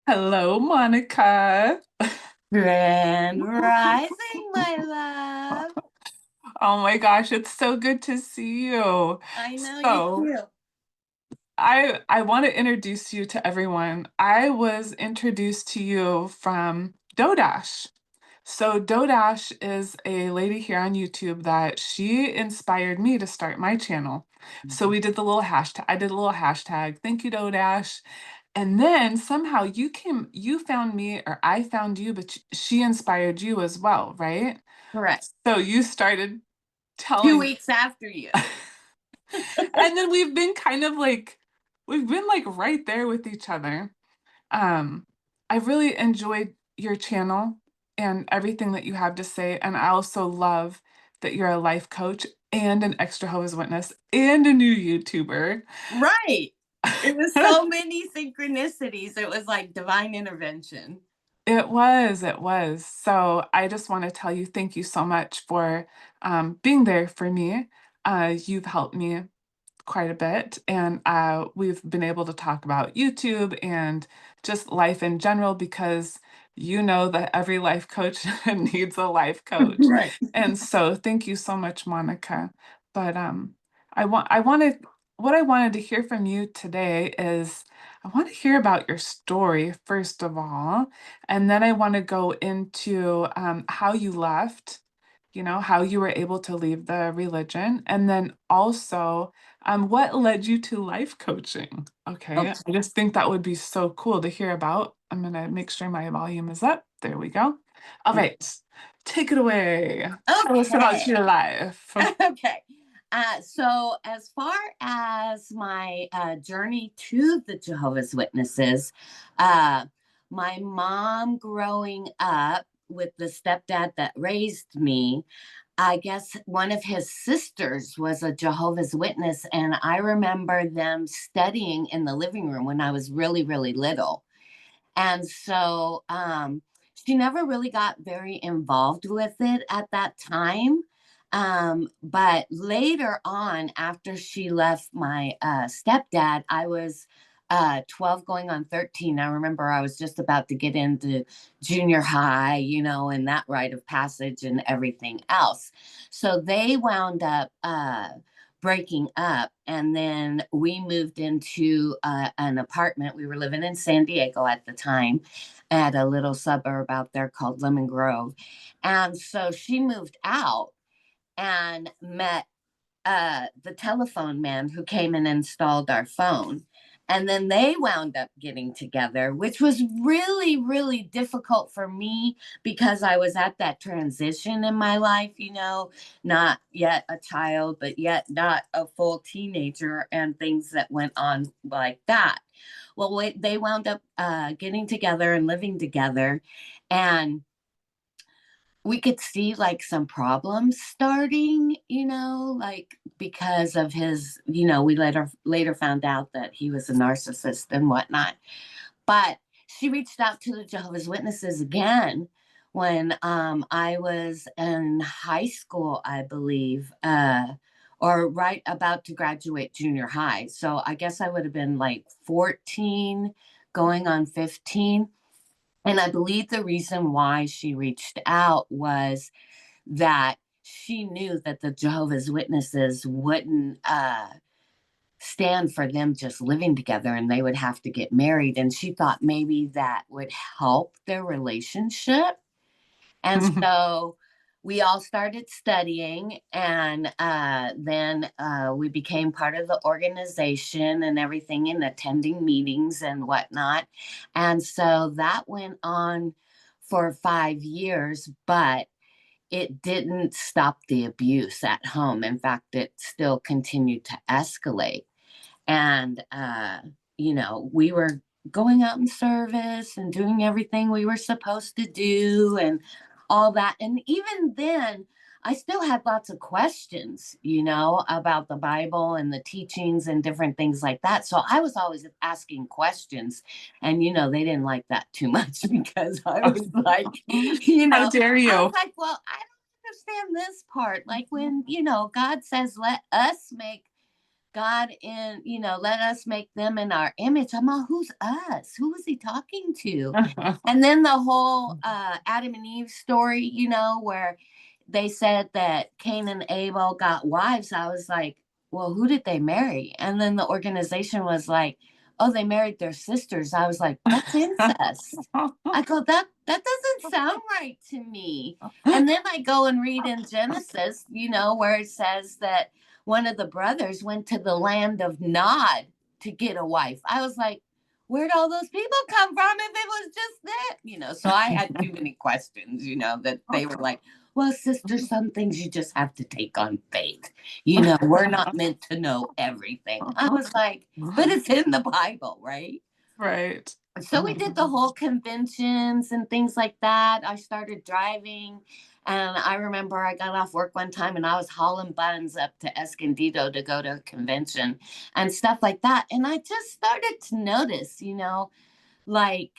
Hello, Monica. Grand Rising, my love. Oh my gosh, it's so good to see you. I know you So, too. I want to introduce you to everyone. I was introduced to you from Dodash. So, Dodash is a lady here on YouTube that she inspired me to start my channel. So, we did the little hashtag. I did a little hashtag. Thank you, Dodash. And then somehow you found me, or I found you, but she inspired you as well, right? Correct. So you started Two telling, weeks after you. and then we've been like right there with each other. Um, I really enjoyed your channel and everything that you have to say, and I also love that you're a life coach and an ex Jehovah's Witness and a new YouTuber. Right. It was so many synchronicities. It was like divine intervention. It was. So I just want to tell you thank you so much for being there for me. You've helped me quite a bit, and we've been able to talk about YouTube and just life in general because you know that every life coach needs a life coach. Right. And so thank you so much, Monica. But I wanted what I wanted to hear from you today is I want to hear about your story first of all, and then I want to go into how you left, how you were able to leave the religion, and then also what led you to life coaching? Okay, Okay. I just think that would be so cool to hear about. I'm gonna make sure my volume is up. There we go. All right, take it away. Tell us about Okay. your life. Okay. So, as far as my journey to the Jehovah's Witnesses, uh, my mom growing up with the stepdad that raised me, I guess one of his sisters was a Jehovah's Witness. And I remember them studying in the living room when I was really, really little. And so she never really got very involved with it at that time. But later on, after she left my stepdad, I was 12 going on 13. I remember I was just about to get into junior high, and that rite of passage and everything else. So they wound up breaking up, and then we moved into an apartment. We were living in San Diego at the time, at a little suburb out there called Lemon Grove. And so she moved out and met the telephone man who came and installed our phone. And then they wound up getting together, which was really, really difficult for me because I was at that transition in my life, not yet a child, but yet not a full teenager, and things that went on like that. Well, they wound up getting together and living together. And we could see like some problems starting, like because of his, we later found out that he was a narcissist and whatnot. But she reached out to the Jehovah's Witnesses again when I was in high school, I believe, or right about to graduate junior high. So I guess I would have been like 14 going on 15. And I believe the reason why she reached out was that she knew that the Jehovah's Witnesses wouldn't stand for them just living together, and they would have to get married. And she thought maybe that would help their relationship. And so we all started studying, and then we became part of the organization and everything, and attending meetings and whatnot. And so that went on for 5 years, but it didn't stop the abuse at home. In fact, it still continued to escalate. And, we were going out in service and doing everything we were supposed to do and all that. And even then, I still had lots of questions, about the Bible and the teachings and different things like that. So I was always asking questions. And, they didn't like that too much because I was like, How dare I was you? like, well, I don't understand this part. Like when, God says, let us make God in, let us make them in our image. I'm all, who's us? Who is he talking to? And then the whole Adam and Eve story, where they said that Cain and Abel got wives. I was like, well, who did they marry? And then the organization was like, oh, they married their sisters. I was like, that's incest. I go, that doesn't sound right to me. And then I go and read in Genesis, where it says that one of the brothers went to the land of Nod to get a wife. I was like, where'd all those people come from if it was just that? So I had too many questions, that they were like, well, sister, some things you just have to take on faith. We're not meant to know everything. I was like, but it's in the Bible, right? Right. So we did the whole conventions and things like that. I started driving, and I remember I got off work one time and I was hauling buns up to Escondido to go to a convention and stuff like that. And I just started to notice, like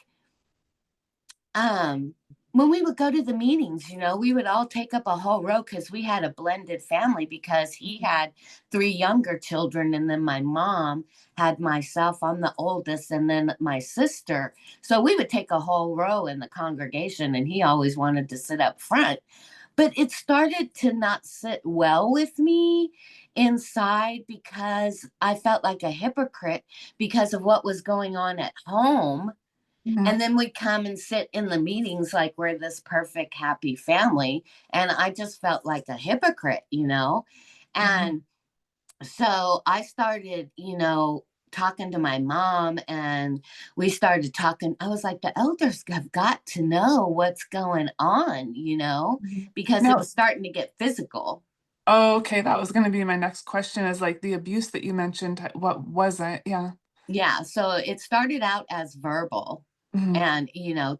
um when we would go to the meetings, we would all take up a whole row because we had a blended family because he had three younger children and then my mom had myself. I'm the oldest, and then my sister. So we would take a whole row in the congregation, and he always wanted to sit up front. But it started to not sit well with me inside because I felt like a hypocrite because of what was going on at home, Mhm. and then we come and sit in the meetings like we're this perfect, happy family. And I just felt like a hypocrite. Mhm. And so I started, talking to my mom, and we started talking. I was like, the elders have got to know what's going on, Mhm. because it No. was starting to get physical. Oh, okay. That was going to be my next question is like the abuse that you mentioned. What was it? Yeah. Yeah, so it started out as verbal Mhm. and,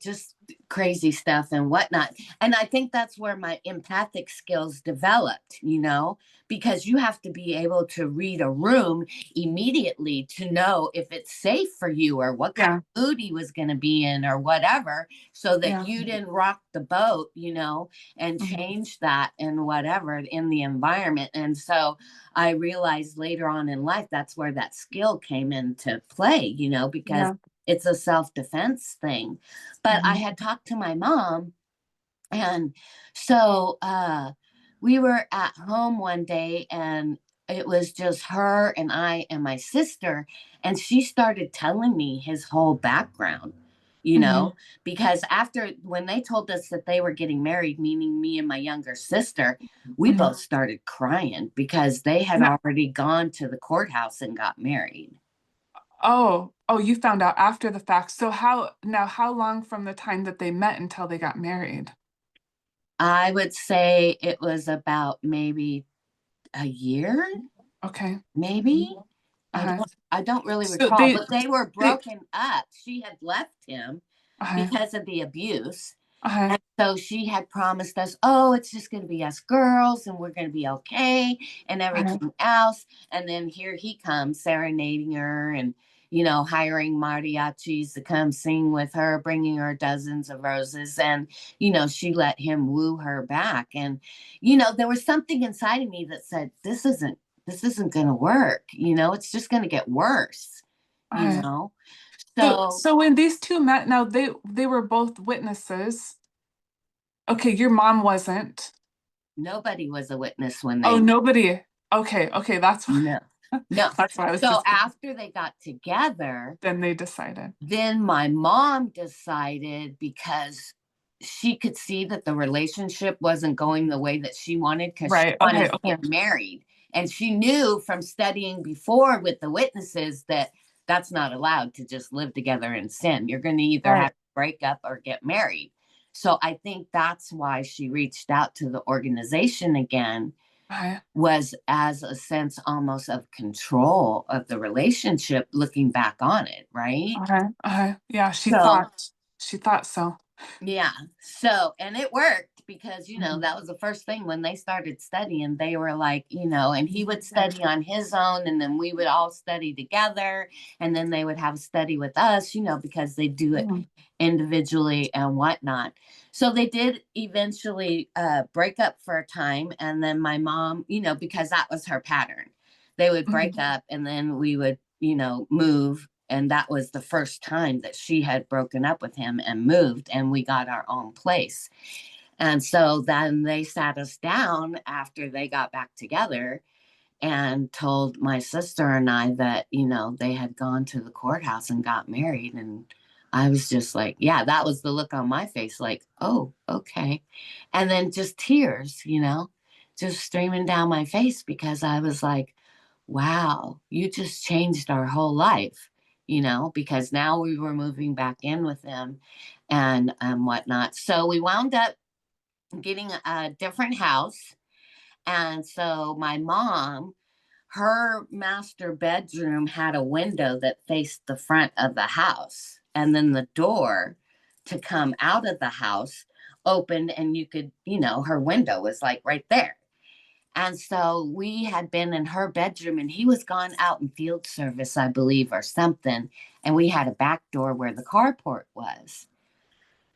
just crazy stuff and whatnot. And I think that's where my empathic skills developed, because you have to be able to read a room immediately to know if it's safe for you or what kind Yeah. of mood he was going to be in or whatever, so that Yeah. you didn't rock the boat, and Mhm. change that and whatever in the environment. And so I realized later on in life that's where that skill came into play, because Yeah. it's a self defense thing. But I Mhm. had talked to my mom, and so we were at home one day, and it was just her and I and my sister. And she started telling me his whole background, you Mhm. know, because after when they told us that they were getting married, meaning me and my younger sister, we Mhm. both started crying because they had No. already gone to the courthouse and got married. Oh, oh, you found out after the fact. So how long from the time that they met until they got married? I would say it was about maybe a year, Okay. maybe. I Uh-huh. don't I don't really So recall, but they were they broken up. She had left him uh-huh. because of the abuse. Uh-huh. And so she had promised us, oh, it's just going to be us girls and we're going to be okay and Uh-huh. everything else. And then here he comes serenading her and, hiring mariachis to come sing with her, bringing her dozens of roses. And, she let him woo her back. And, there was something inside of me that said, this isn't going to work. It's just going to get worse, you Uh-huh. know? So So so when these two met, now they were both witnesses. Okay, your mom wasn't. nobody was a witness when Oh, they nobody. Okay, okay, that's why No, no. that's why I was So just after they got together, then they decided. then my mom decided because she could see that the relationship wasn't going the way that she wanted because she Right. Okay, wanted to okay. get married. And she knew from studying before with the witnesses that that's not allowed to just live together and sin. You're going to either have Right. to break up or get married. So I think that's why she reached out to the organization again, Okay. was as a sense almost of control of the relationship looking back on it, right? Okay. Okay. Yeah, So, she thought so. yeah. So, and it worked because, Mhm. that was the first thing when they started studying. They were like, and he would study on his own, and then we would all study together. And then they would have a study with us, because they do it Mhm. individually and whatnot. So they did eventually break up for a time. And then my mom, because that was her pattern. They would break Mhm. up and then we would, move. And that was the first time that she had broken up with him and moved, and we got our own place. And so then they sat us down after they got back together and told my sister and I that, they had gone to the courthouse and got married. And I was just like, yeah, that was the look on my face, like, oh, okay. And then just tears, just streaming down my face because I was like, wow, you just changed our whole life, because now we were moving back in with them and whatnot. So we wound up getting a different house. And so my mom, her master bedroom had a window that faced the front of the house. And then the door to come out of the house opened, and you could, her window was like right there. And so we had been in her bedroom, and he was gone out in field service, I believe, or something. And we had a back door where the carport was.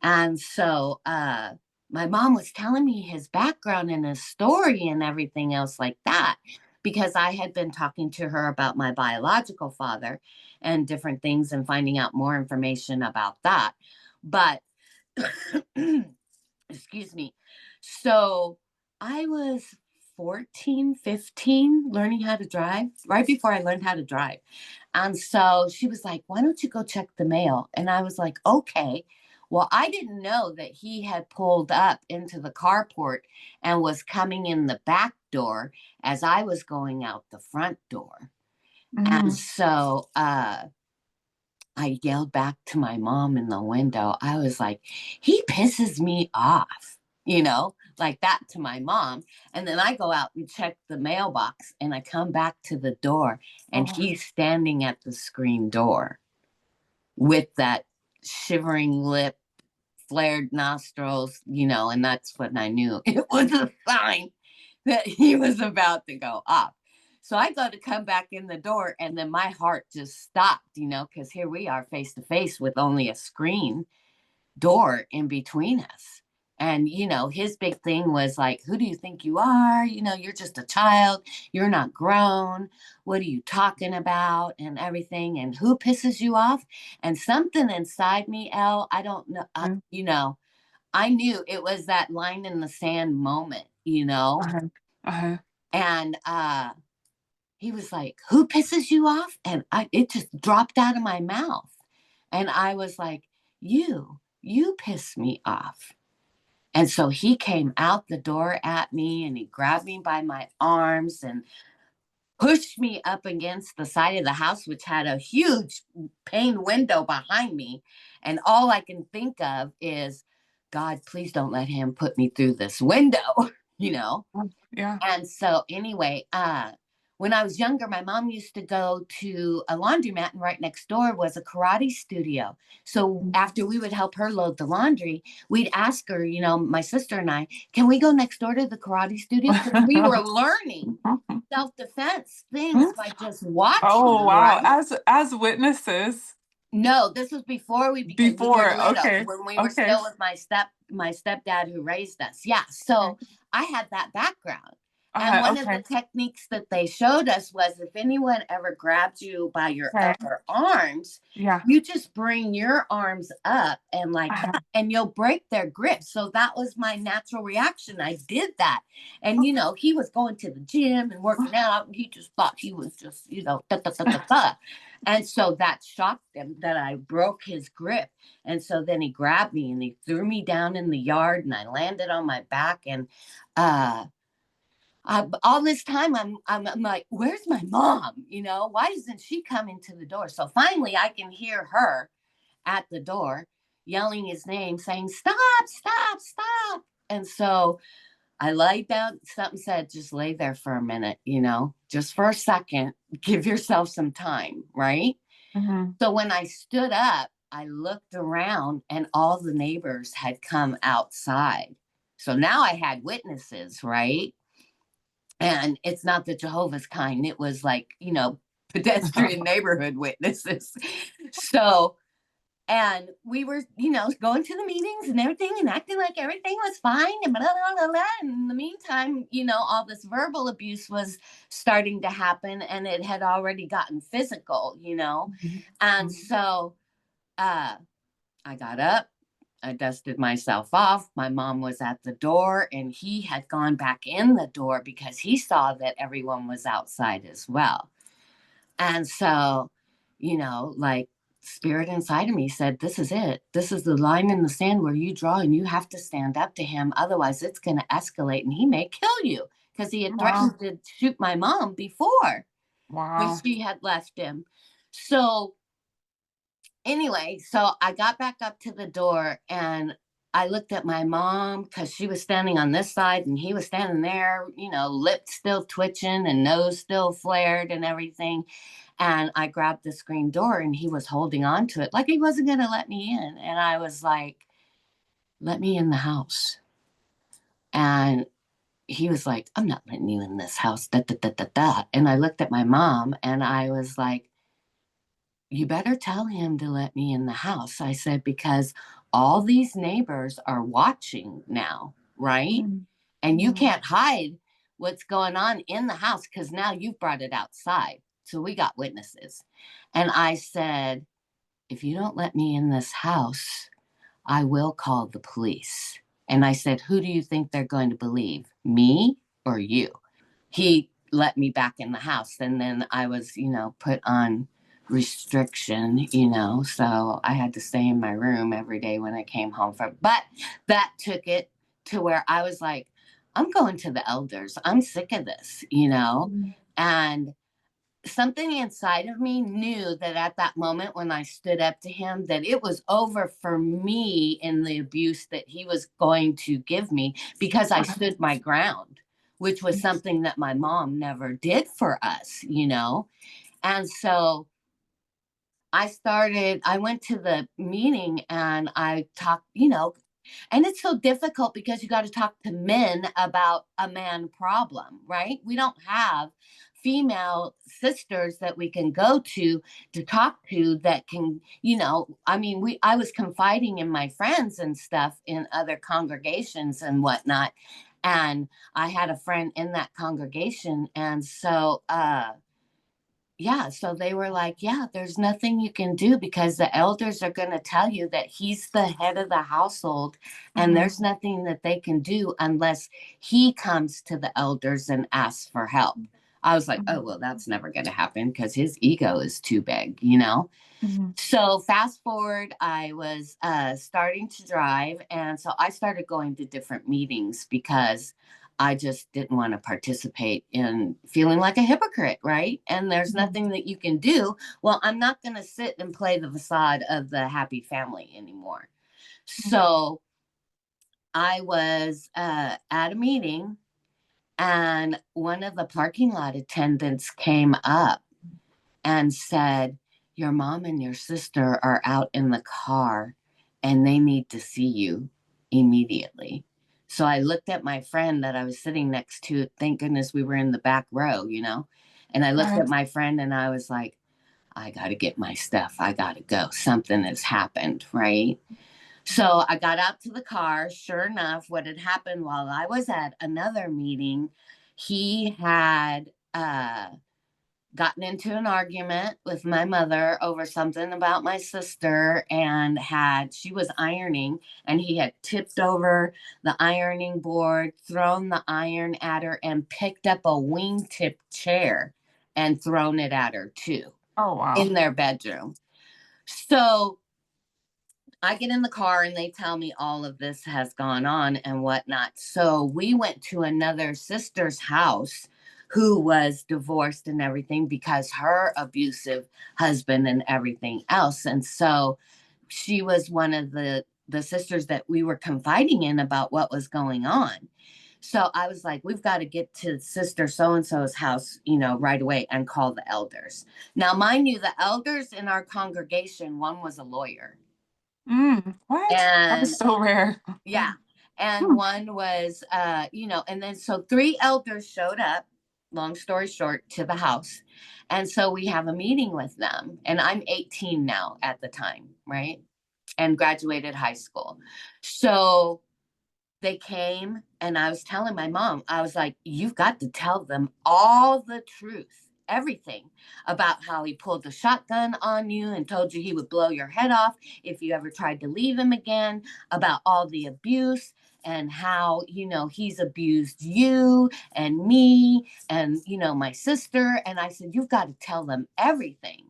And so my mom was telling me his background and his story and everything else like that, because I had been talking to her about my biological father and different things and finding out more information about that. But excuse me. So I was 14, 15, learning how to drive, right before I learned how to drive. And so she was like, why don't you go check the mail? And I was like, okay. Well, I didn't know that he had pulled up into the carport and was coming in the back door as I was going out the front door. And Mhm. so I yelled back to my mom in the window. I was like, he pisses me off, like that to my mom. And then I go out and check the mailbox, and I come back to the door, and Oh, he's standing at the screen door with that shivering lip, flared nostrils, and that's when I knew it was a sign that he was about to go off. So I go to come back in the door, and then my heart just stopped, because here we are face to face with only a screen door in between us. And, his big thing was like, who do you think you are? You're just a child. You're not grown. What are you talking about? And everything. And who pisses you off? And something inside me, Elle, I don't know, mhm. I knew it was that line in the sand moment, Uh-huh. Uh-huh. and he was like, who pisses you off? And it just dropped out of my mouth. And I was like, you piss me off. And so he came out the door at me, and he grabbed me by my arms and pushed me up against the side of the house, which had a huge pane window behind me. And all I can think of is, God, please don't let him put me through this window, you know? Oh, yeah. And so anyway, when I was younger, my mom used to go to a laundromat, and right next door was a karate studio. So Mhm. after we would help her load the laundry, we'd ask her, my sister and I, can we go next door to the karate studio? Because we were learning self-defense things by just Oh, watching, wow. right? As witnesses No, this was before we were before. little, Okay. when we were Okay. still with my stepdad who raised us. Yeah, so I had that background. And one of the Okay. techniques that they showed us was, if anyone ever grabbed you by your Okay. upper arms, Yeah. you just bring your arms up and like Uh-huh. that, and you'll break their grip. So that was my natural reaction. I did that. And he was going to the gym and working out, and he just thought he was just, da, da, da, da, da. And so that shocked him that I broke his grip. And so then he grabbed me and he threw me down in the yard, and I landed on my back. And uh, all this time I'm like, where's my mom? Why isn't she coming to the door? So finally I can hear her at the door yelling his name, saying, stop, stop, stop. And so I laid down. Something said, just lay there for a minute, just for a second, give yourself some time, right? Mhm. So when I stood up, I looked around, and all the neighbors had come outside. So now I had witnesses, right? And it's not the Jehovah's kind. It was like, pedestrian neighborhood witnesses. So And we were, going to the meetings and everything and acting like everything was fine and blah, blah, blah, blah. And in the meantime, all this verbal abuse was starting to happen and it had already gotten physical. Mhm. And Mhm. so uh, I got up, I dusted myself off. My mom was at the door and he had gone back in the door because he saw that everyone was outside as well. And so, like spirit inside of me said, this is it. This is the line in the sand where you draw and you have to stand up to him. Otherwise, it's going to escalate and he may kill you because he had Wow. threatened to shoot my mom before when Wow. she had left him. So, anyway, so I got back up to the door and I looked at my mom because she was standing on this side and he was standing there, lips still twitching and nose still flared and everything. And I grabbed the screen door and he was holding on to it like he wasn't going to let me in. And I was like, let me in the house. And he was like, I'm not letting you in this house. Da, da, da, da, da. And I looked at my mom and I was like, you better tell him to let me in the house. I said, because all these neighbors are watching now, right? Mm. And you Mm. can't hide what's going on in the house because now you've brought it outside. So we got witnesses. And I said, if you don't let me in this house, I will call the police. And I said, who do you think they're going to believe, me or you? He let me back in the house. And then I was, put on restriction. So I had to stay in my room every day when I came home from. But that took it to where I was like, I'm going to the elders. I'm sick of this. Mm. And something inside of me knew that at that moment when I stood up to him, that it was over for me in the abuse that he was going to give me because I Right. stood my ground, which was Yes. something that my mom never did for us. And so I went to the meeting and I talked. And it's so difficult because you got to talk to men about a man problem, right? We don't have female sisters that we can go to talk to that can. I mean, I was confiding in my friends and stuff in other congregations and whatnot. And I had a friend in that congregation. And so yeah, so they were like, yeah, there's nothing you can do because the elders are going to tell you that he's the head of the household and Mhm. there's nothing that they can do unless he comes to the elders and asks for help. I was like, oh, Mhm. well, that's never going to happen because his ego is too big. Mhm. So fast forward, I was starting to drive, and so I started going to different meetings because I just didn't want to participate in feeling like a hypocrite, right? And there's Mhm. nothing that you can do. Well, I'm not going to sit and play the facade of the happy family anymore. So I was at a meeting, and one of the parking lot attendants came up and said, your mom and your sister are out in the car and they need to see you immediately. So I looked at my friend that I was sitting next to. Thank goodness we were in the back row. And I looked Right. at my friend and I was like, I got to get my stuff. I got to go. Something has happened, right? So I got out to the car. Sure enough, what had happened while I was at another meeting, he had gotten into an argument with my mother over something about my sister and she was ironing and he had tipped over the ironing board, thrown the iron at her and picked up a wingtip chair and thrown it at her too Oh, wow. in their bedroom. So I get in the car and they tell me all of this has gone on and whatnot. So we went to another sister's house who was divorced and everything because her abusive husband and everything else. And so she was one of the sisters that we were confiding in about what was going on. So I was like, we've got to get to sister so and so's house, right away and call the elders. Now, mind you, the elders in our congregation, one was a lawyer. What? That is And so rare. yeah, and Hmm. one was and then so three elders showed up, long story short, to the house. And so we have a meeting with them, and I'm 18 now at the time, right? and graduated high school. So they came, and I was telling my mom, I was like, you've got to tell them all the truth, everything about how he pulled the shotgun on you and told you he would blow your head off if you ever tried to leave him again, about all the abuse and how, he's abused you and me and, my sister. And I said, you've got to. Tell them everything.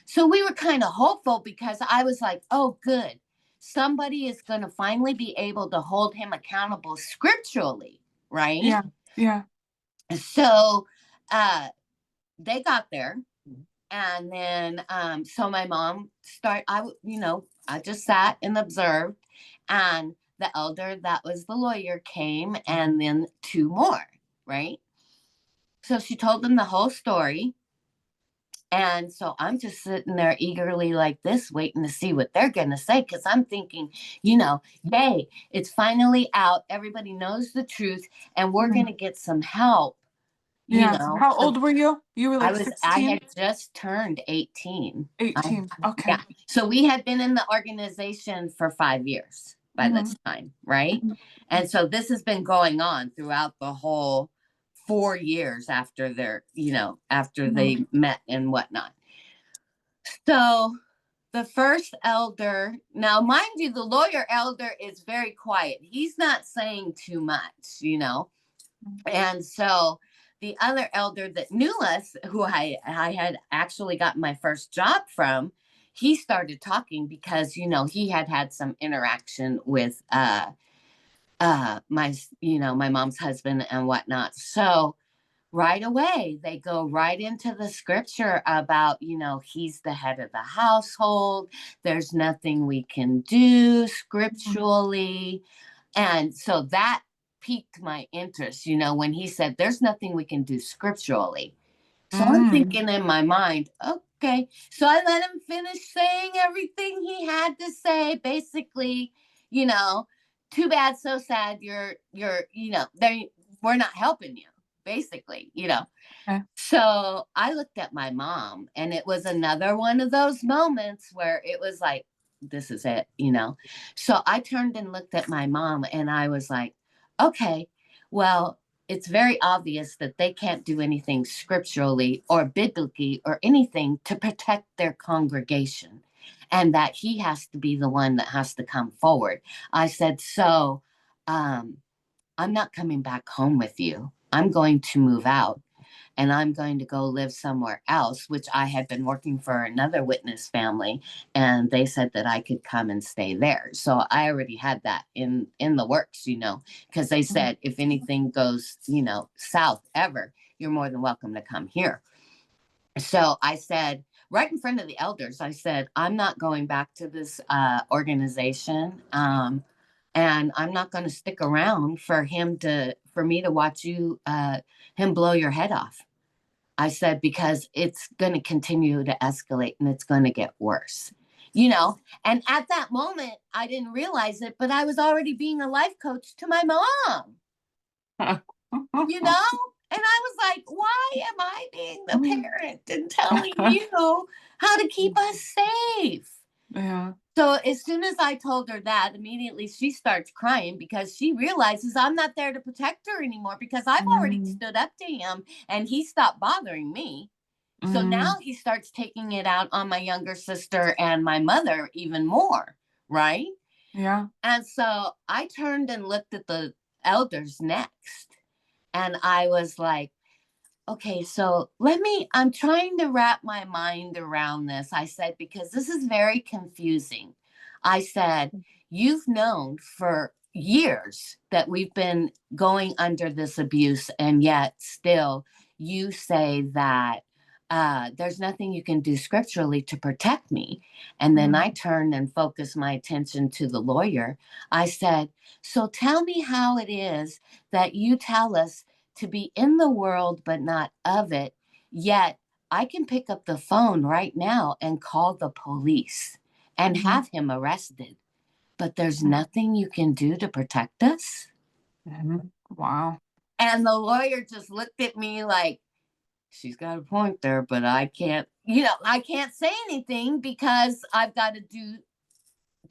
So we were kind of hopeful because I was like, oh, good. Somebody is going to finally be able to hold him accountable scripturally, right? Yeah. Yeah. So they got there. And then, so my mom I just sat and observed. And the elder that was the lawyer came, and then two more, right? So she told them the whole story. And so I'm just sitting there eagerly like this, waiting to see what they're going to say. Because I'm thinking, yay, it's finally out. Everybody knows the truth, and we're going Mhm. to get some help, Yeah. How So old were you? You were like I 16, had just turned 18. 18. Okay. Yeah. So we had been in the organization for 5 years by Hmm. this time, right? And so this has been going on throughout the whole 4 years after after Hmm. they met and whatnot. So the first elder, now mind you, the lawyer elder is very quiet. He's not saying too much. And so the other elder that knew us, who I had actually gotten my first job from, he started talking because, he had had some interaction with my mom's husband and whatnot. So right away they go right into the scripture about, he's the head of the household. There's nothing we can do scripturally. And so that piqued my interest, when he said, there's nothing we can do scripturally. So I'm Mm. thinking in my mind, okay. So I let him finish saying everything he had to say. Basically, you know, too bad, so sad. We're not helping you. Basically. Okay. So I looked at my mom, and it was another one of those moments where it was like, this is it. So I turned and looked at my mom, and I was like, okay, well, it's very obvious that they can't do anything scripturally or biblically or anything to protect their congregation, and that he has to be the one that has to come forward. I said, so um, I'm not coming back home with you. I'm going to move out, and I'm going to go live somewhere else, which I had been working for another witness family, and they said that I could come and stay there. So I already had that in the works, because they said if anything goes, south ever, you're more than welcome to come here. So I said, right in front of the elders, I said, I'm not going back to this organization. And I'm not going to stick around for me to watch him blow your head off. I said, because it's going to continue to escalate and it's going to get worse. And at that moment, I didn't realize it, but I was already being a life coach to my mom, you know? And I was like, why am I being the parent and telling you how to keep us safe? Yeah. So as soon as I told her that, immediately she starts crying because she realizes I'm not there to protect her anymore because I've already Mm. stood up to him and he stopped bothering me. So Mm. now he starts taking it out on my younger sister and my mother even more, right? Yeah. And so I turned and looked at the elders next. And I was like, okay, so I'm trying to wrap my mind around this. I said, because this is very confusing. I said, you've known for years that we've been going under this abuse, and yet still you say that there's nothing you can do scripturally to protect me. And then Mm. I turned and focused my attention to the lawyer. I said, so tell me how it is that you tell us to be in the world but not of it, yet I can pick up the phone right now and call the police and Mhm. have him arrested, but there's nothing you can do to protect us. Mhm. Wow. And the lawyer just looked at me like, she's got a point there, but I can't say anything because I've got to do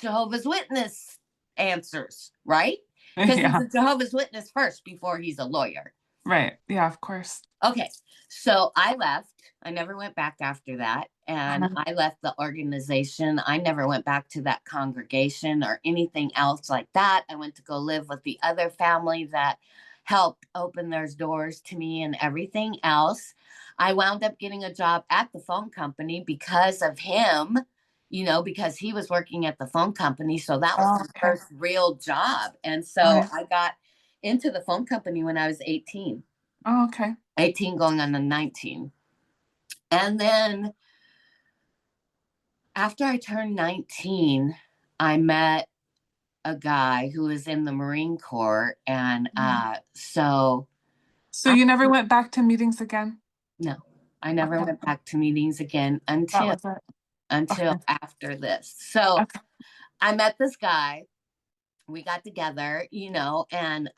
Jehovah's Witness answers, right? Because he's Yeah. a Jehovah's Witness first before he's a lawyer. Right. Yeah, of course. Okay, so I left. I never went back after that. And Uh-huh. I left the organization. I never went back to that congregation or anything else like that. I went to go live with the other family that helped open their doors to me and everything else. I wound up getting a job at the phone company because of him, because he was working at the phone company. So that was Oh, my okay. first real job. And so Okay. I got into the phone company when I was 18. Oh, okay. 18 going on to 19. And then after I turned 19, I met a guy who was in the Marine Corps. And Mhm. so, So I, you never went back to meetings again? no, I never Okay. went back to meetings again That until was it. until Okay. after this. So Okay. I met this guy. We got together, and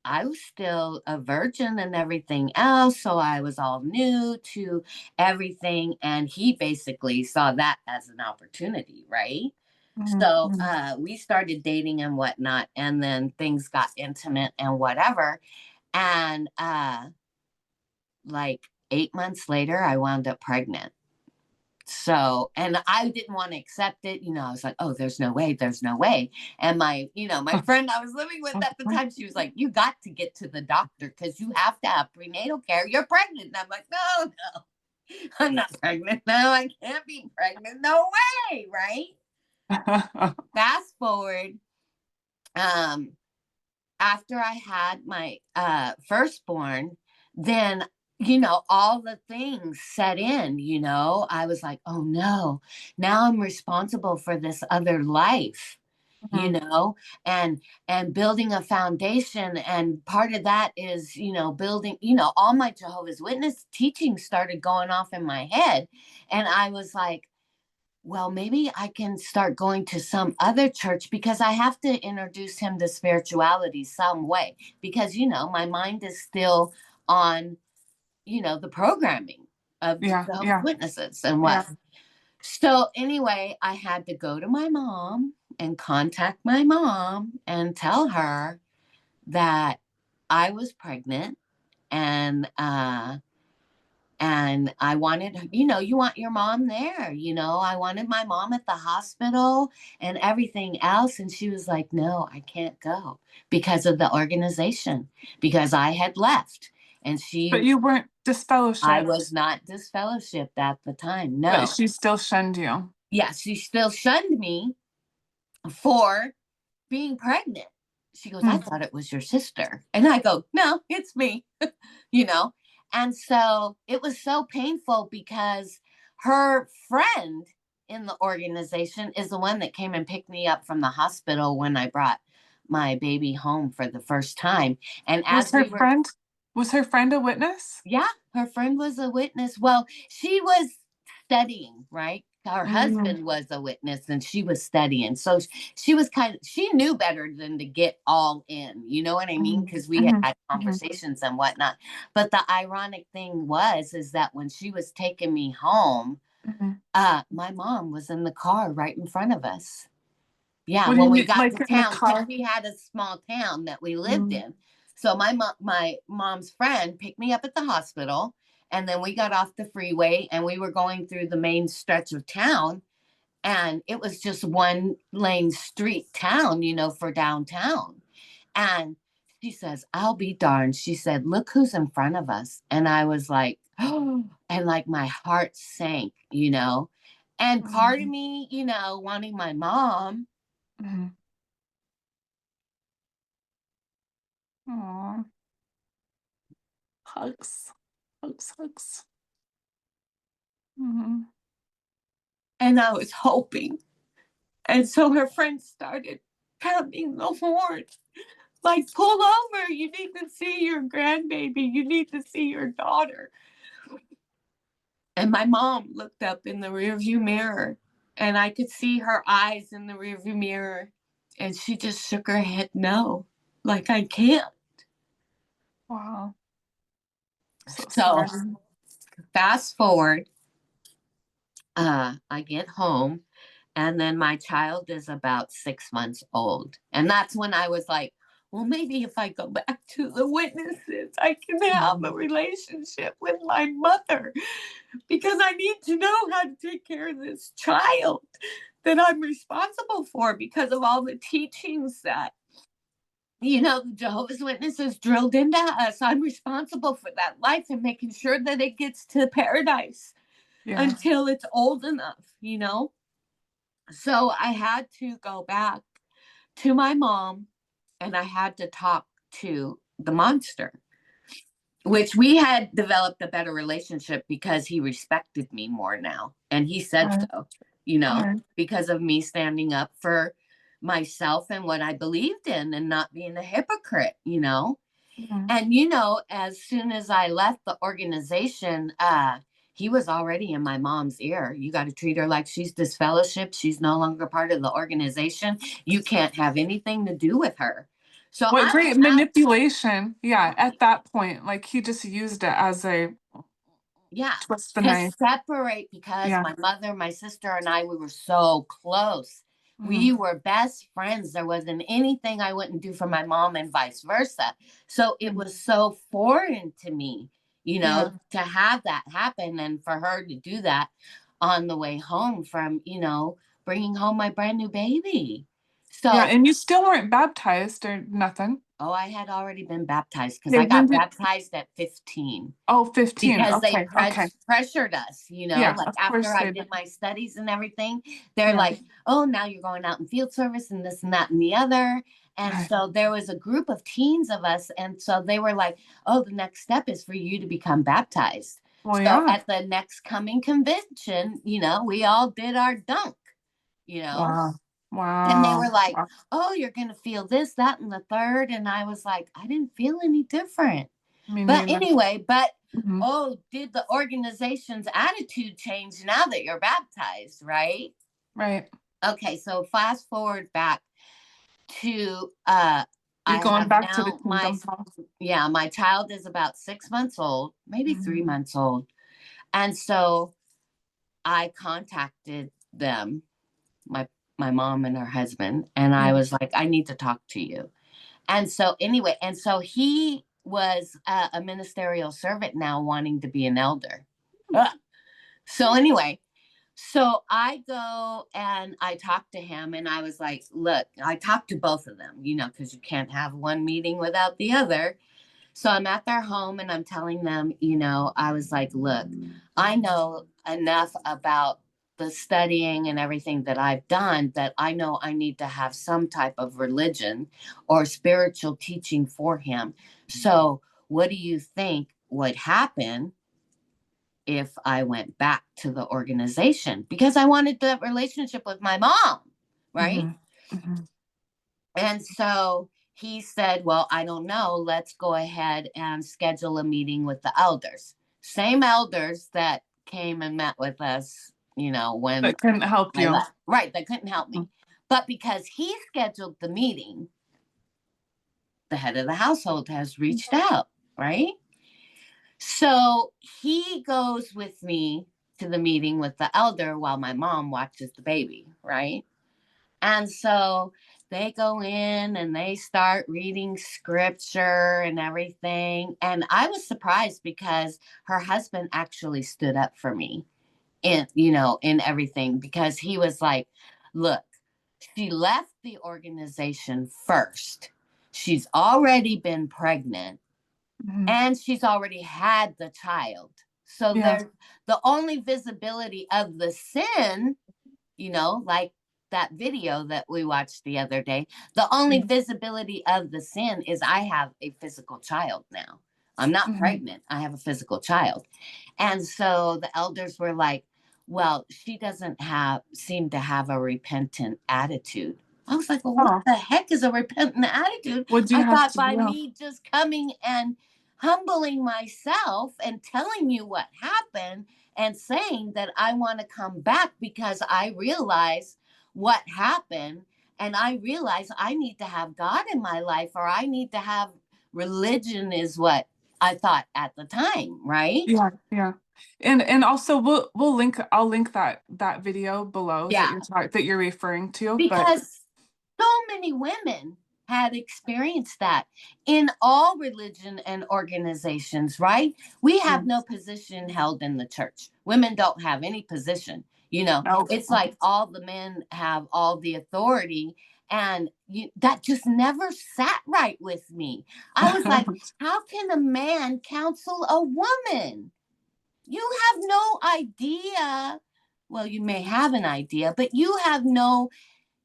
I was still a virgin and everything else. So I was all new to everything. And he basically saw that as an opportunity, right? So Mm-hmm. we started dating and whatnot. And then things got intimate and whatever. And like 8 months later, I wound up pregnant. So, and I didn't want to accept it. I was like, oh, there's no way, there's no way. And my friend I was living with at the time, she was like, you got to get to the doctor because you have to have prenatal care. You're pregnant. And I'm like, no, no, I'm not pregnant. No, I can't be pregnant. No way. Right. Fast forward. Um, After I had my firstborn, then all the things set in. I was like, oh no, now I'm responsible for this other life. you Mhm. know and building a foundation, and part of that is building, all my Jehovah's Witness teachings started going off in my head, and I was like, well, maybe I can start going to some other church because I have to introduce him to spirituality some way. Because, my mind is still on, the programming of the Yeah, Jehovah's yeah, Witnesses and what. yeah. So, anyway, I had to go to my mom and contact my mom and tell her that I was pregnant, and I wanted, you want your mom there, I wanted my mom at the hospital and everything else. And she was like, no, I can't go because of the organization, because I had left. And But you weren't I disfellowshipped, was not disfellowshipped at the time. but No. she still shunned you. Yeah, she still shunned me for being pregnant. She goes, I Hmm. thought it was your sister. And I go, no, it's me, you know? And so it was so painful because her friend in the organization is the one that came and picked me up from the hospital when I brought my baby home for the first time. And Was as her we were, friend, was her friend a witness? yeah, her friend was a witness. Well, she was studying, right? Her Mm, husband was a witness and she was studying. So she was she knew better than to get all in, you know what I mean? mhm, Because we mhm, had mhm, conversations and whatnot. But the ironic thing is that when she was taking me home, mhm. my mom was in the car right in front of us. Yeah, What do you when we mean, got like to in the town, because car? we had a small town that we lived Mm, in. So my mom's friend picked me up at the hospital, and then we got off the freeway, and we were going through the main stretch of town, and it was just one lane street town, for downtown. And she says, "I'll be darned." She said, "Look who's in front of us." And I was like, oh, and like my heart sank. And part of mhm, me, wanting my mom. mhm. Aw, hugs, hugs, hugs. Mhm. And I was hoping. And so her friend started pounding the horn, like, pull over. You need to see your grandbaby. You need to see your daughter. And my mom looked up in the rearview mirror, and I could see her eyes in the rearview mirror. And she just shook her head no, like, I can't. Wow, so So sad. fast forward, I get home, And then my child is about 6 months old. And that's when I was like, well, maybe if I go back to the witnesses, I can have a Mhm. relationship with my mother because I need to know how to take care of this child that I'm responsible for because of all the teachings that, the Jehovah's Witnesses drilled into us. I'm responsible for that life and making sure that it gets to paradise Yeah. until it's old enough. So I had to go back to my mom and I had to talk to the monster, which we had developed a better relationship because he respected me more now. And he said Right. so, Right. because of me standing up for myself and what I believed in and not being a hypocrite. Mhm. And as soon as I left the organization, he was already in my mom's ear. You got to treat her like she's disfellowship. She's no longer part of the organization. You can't have anything to do with her. So What I great was out. manipulation. Yeah, at Right. that point, like he just used it as a Yeah. twist the To knife. separate because Yeah. my mother, my sister, and I, we were so close. Mm. We were best friends. There wasn't anything I wouldn't do for my mom and vice versa. So it Mm. was so foreign to me, Yeah. to have that happen and for her to do that on the way home from, bringing home my brand new baby. Yeah, So, and you still weren't baptized or nothing. oh, I had already been baptized because Okay, I when got did, baptized at 15. oh, 15. Because they Okay, okay. pressured us, Yeah, like of after course I they did. did my studies and everything, they're Yeah, like, oh, now you're going out in field service and this and that and the other. And right. so there was a group of teens of us. And so they were like, oh, the next step is for you to become baptized. Well, So yeah. at the next coming convention, we all did our dunk, you know. Wow. And they Wow. were like, Wow. oh, you're going to feel this, that, and the third. And I was like, I didn't feel any different. Me But neither. anyway, Mhm. oh, did the organization's attitude change now that you're baptized, right? Right. Okay, so fast forward back to You're I going have back to the now kingdom house. my child is about 6 months old, maybe Mhm. 3 months old. And so I contacted them, my my mom and her husband, and I Yeah. was like, I need to talk to you. And so anyway, and so he was a ministerial servant now wanting to be an elder. Ugh. So anyway, so I go and I talk to him and I was like, look, I talked to both of them, because you can't have one meeting without the other. So I'm at their home and I'm telling them, I was like, look, I know enough about the studying and everything that I've done that I know I need to have some type of religion or spiritual teaching for him. So, what do you think would happen if I went back to the organization? Because I wanted that relationship with my mom, right? Mhm. Mhm. And so he said, well, I don't know. Let's go ahead and schedule a meeting with the elders. Same elders that came and met with us, when That couldn't help I you. left. Right. They couldn't help Mhm. me. But because he scheduled the meeting, the head of the household has reached out, right? So he goes with me to the meeting with the elder while my mom watches the baby, right? And so they go in and they start reading scripture and everything. And I was surprised because her husband actually stood up for me in everything because he was like, look, she left the organization first. She's already been pregnant Mhm. and she's already had the child. So Yeah. there's the only visibility of the sin, like that video that we watched the other day, the only Yeah. visibility of the sin is I have a physical child now. I'm not Mhm. pregnant. I have a physical child. And so the elders were like, well, she doesn't seem to have a repentant attitude. I was like, well, what Oh, the heck is a repentant attitude? what do you I have thought to by do? me just coming and humbling myself and telling you what happened and saying that I want to come back because I realize what happened and I realize I need to have God in my life or I need to have religion is what I thought at the time, right? Yeah. Yeah. And also we'll link I'll link that video below that Yeah, you're referring to. But because so many women had experienced that in all religion and organizations, right? We have no yes. position held in the church. Women don't have any position. You know, No. it's like all the men have all the authority. And that just never sat right with me. I was like, how can a man counsel a woman? You have no idea. Well, you may have an idea, but you have no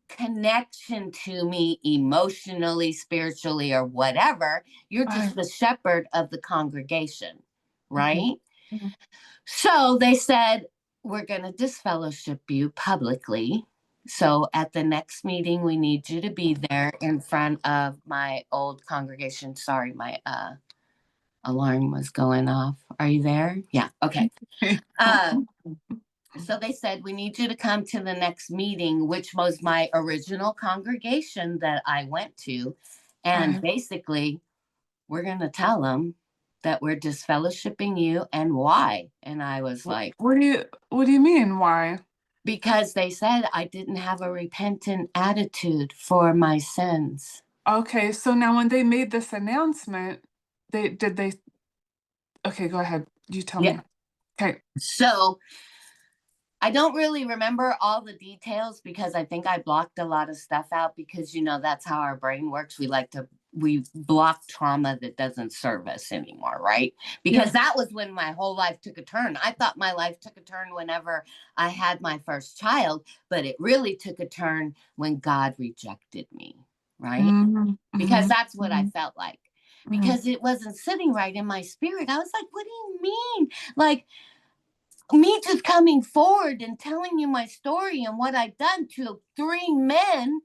connection to me emotionally, spiritually, or whatever. You're just the shepherd of the congregation, Mhm, right? mhm. So they said, we're going to disfellowship you publicly. So at the next meeting, we need you to be there in front of my old congregation. Sorry, my alarm was going off. Are you there? Yeah. Okay. Uh, so they said, we need you to come to the next meeting, which was my original congregation that I went to. And basically, we're going to tell them that we're disfellowshipping you and why. And I was like, What do you mean? Why? because they said I didn't have a repentant attitude for my sins. Okay, so now when they made this announcement, they okay, go ahead. You tell Yeah. me. Okay. So I don't really remember all the details because I think I blocked a lot of stuff out because, that's how our brain works. We block trauma that doesn't serve us anymore, right? Yeah. Because that was when my whole life took a turn. I thought my life took a turn whenever I had my first child, but it really took a turn when God rejected me, right? Mm-hmm. Because Mm-hmm. that's what I Mm-hmm. felt like. Mm-hmm. Because it wasn't sitting right in my spirit. I was like, what do you mean? Like, me just coming forward and telling you my story and what I've done to three men,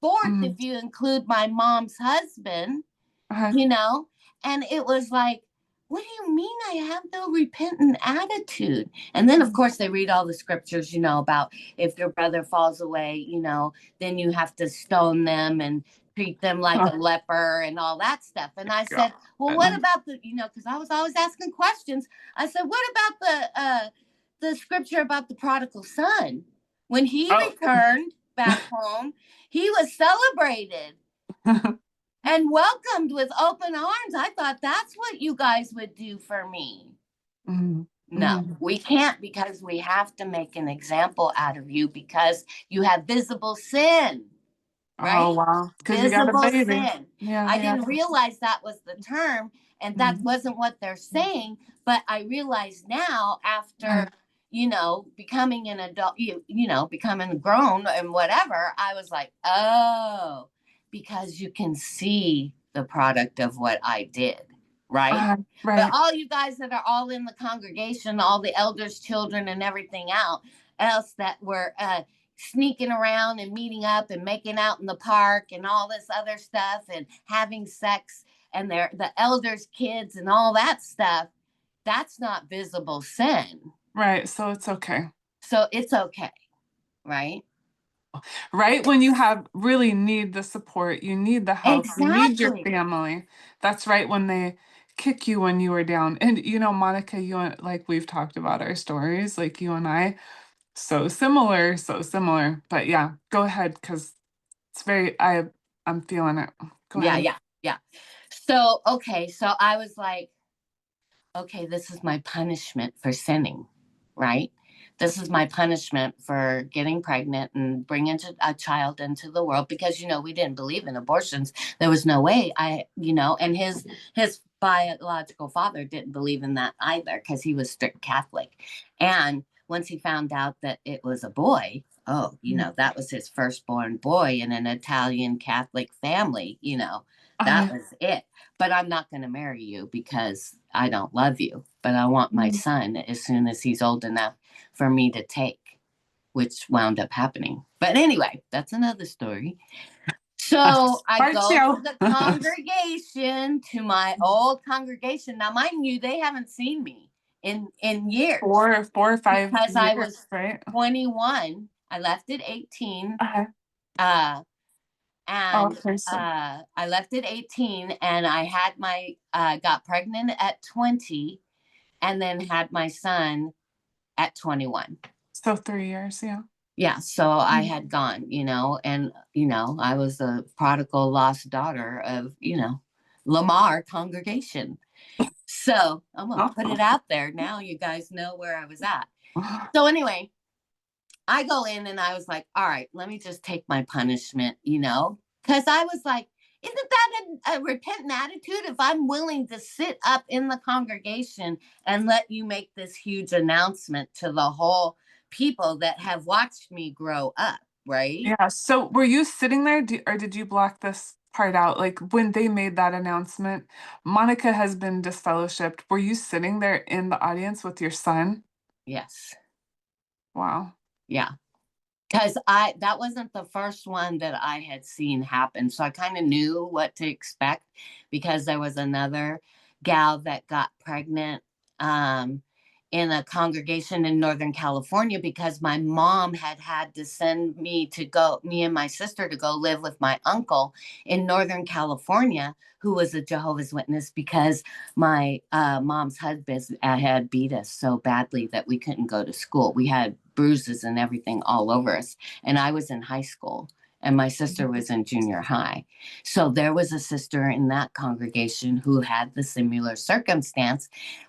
fourth, Mm-hmm. if you include my mom's husband, Okay. you know? And it was like, what do you mean I have no repentant attitude? And then, of course, they read all the scriptures, about if your brother falls away, then you have to stone them and treat them like Oh, a leper and all that stuff. And I God. said, well, what about because I was always asking questions. I said, what about the scripture about the prodigal son? When he Oh. returned back home, he was celebrated and welcomed with open arms. I thought that's what you guys would do for me. Mm-hmm. No, Mm-hmm. we can't because we have to make an example out of you because you have visible sin, Oh, right? wow. Because you got a Visible baby. sin. Yeah, I yeah. didn't realize that was the term and that Mm-hmm. wasn't what they're saying, but I realize now after becoming an adult, becoming grown and whatever, I was like, oh, because you can see the product of what I did, right? But Right. all you guys that are all in the congregation, all the elders, children, and everything else that were sneaking around and meeting up and making out in the park and all this other stuff and having sex and they're the elders' kids and all that stuff, that's not visible sin. Right. So it's okay. So it's okay, right? Right when you have really need the support, you need the help, you need your Exactly. family. That's right when they kick you when you were down. And Monica, like we've talked about our stories, like you and I, so similar, so similar. But yeah, go ahead because it's I'm feeling it. Go Yeah, ahead. yeah, yeah. So, okay, so I was like, okay, this is my punishment for sinning, right? This is my punishment for getting pregnant and bringing a child into the world because we didn't believe in abortions. There was no way and his biological father didn't believe in that either because he was strict Catholic. And once he found out that it was a boy, oh, that was his firstborn boy in an Italian Catholic family, that I, was it. But I'm not going to marry you because I don't love you. But I want my son as soon as he's old enough for me to take, which wound up happening. But anyway, that's another story. So I part go to two. the congregation, to my old congregation. Now, mind you, they haven't seen me in years 4 or 5 because I years, was right? 21. I left at 18. Okay. Uh, and Okay, so I left at 18 and I had got pregnant at 20 and then had my son at 21. So 3 years, yeah. Yeah, so I Mm. had gone, and I was a prodigal lost daughter of, Lamar congregation. So I'm gonna put it out there now. You guys know where I was at. So anyway, I go in and I was like, all right, let me just take my punishment, because I was like, isn't that a repentant attitude if I'm willing to sit up in the congregation and let you make this huge announcement to the whole people that have watched me grow up, right? Yeah, so were you sitting there, or did you block this part out? Like when they made that announcement, Monica has been disfellowshipped. Were you sitting there in the audience with your son? Yes. Wow. Yeah. Because I that wasn't the first one that I had seen happen. So I kind of knew what to expect because there was another gal that got pregnant um, in a congregation in Northern California because my mom had to send me and my sister to go live with my uncle in Northern California, who was a Jehovah's Witness, because my mom's husband had beat us so badly that we couldn't go to school. We had bruises and everything all over us. And I was in high school and my sister was in junior high. So there was a sister in that congregation who had the similar circumstance,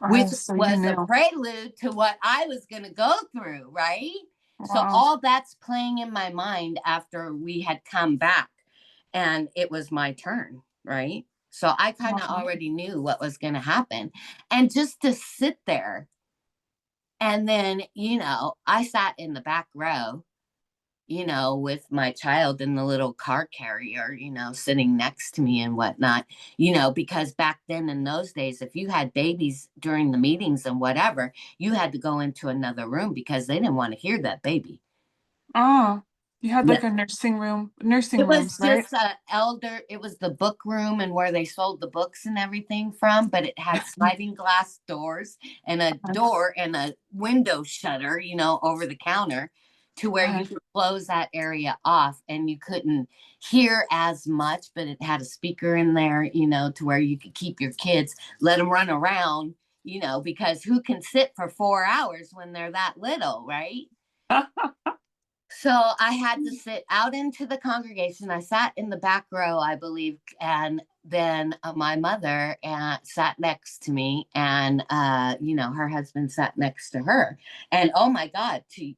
which So you was a knew. prelude to what I was going to go through, right? So Wow. all that's playing in my mind after we had come back and it was my turn, right? So I kind of Wow. already knew what was going to happen. And just to sit there and then, I sat in the back row, with my child in the little car carrier, sitting next to me and whatnot, because back then in those days, if you had babies during the meetings and whatever, you had to go into another room because they didn't want to hear that baby. Oh, you had Yeah. like a nursing It rooms, was right? just it was the book room and where they sold the books and everything from, but it had sliding glass doors and a Yes. door and a window shutter, over the counter to where you Yes. could close that area off and you couldn't hear as much, but it had a speaker in there, to where you could keep your kids, let them run around, because who can sit for 4 hours when they're that little, right? So I had to sit out into the congregation. I sat in the back row, I believe, and then my mother sat next to me, and her husband sat next to her. And oh my God, he.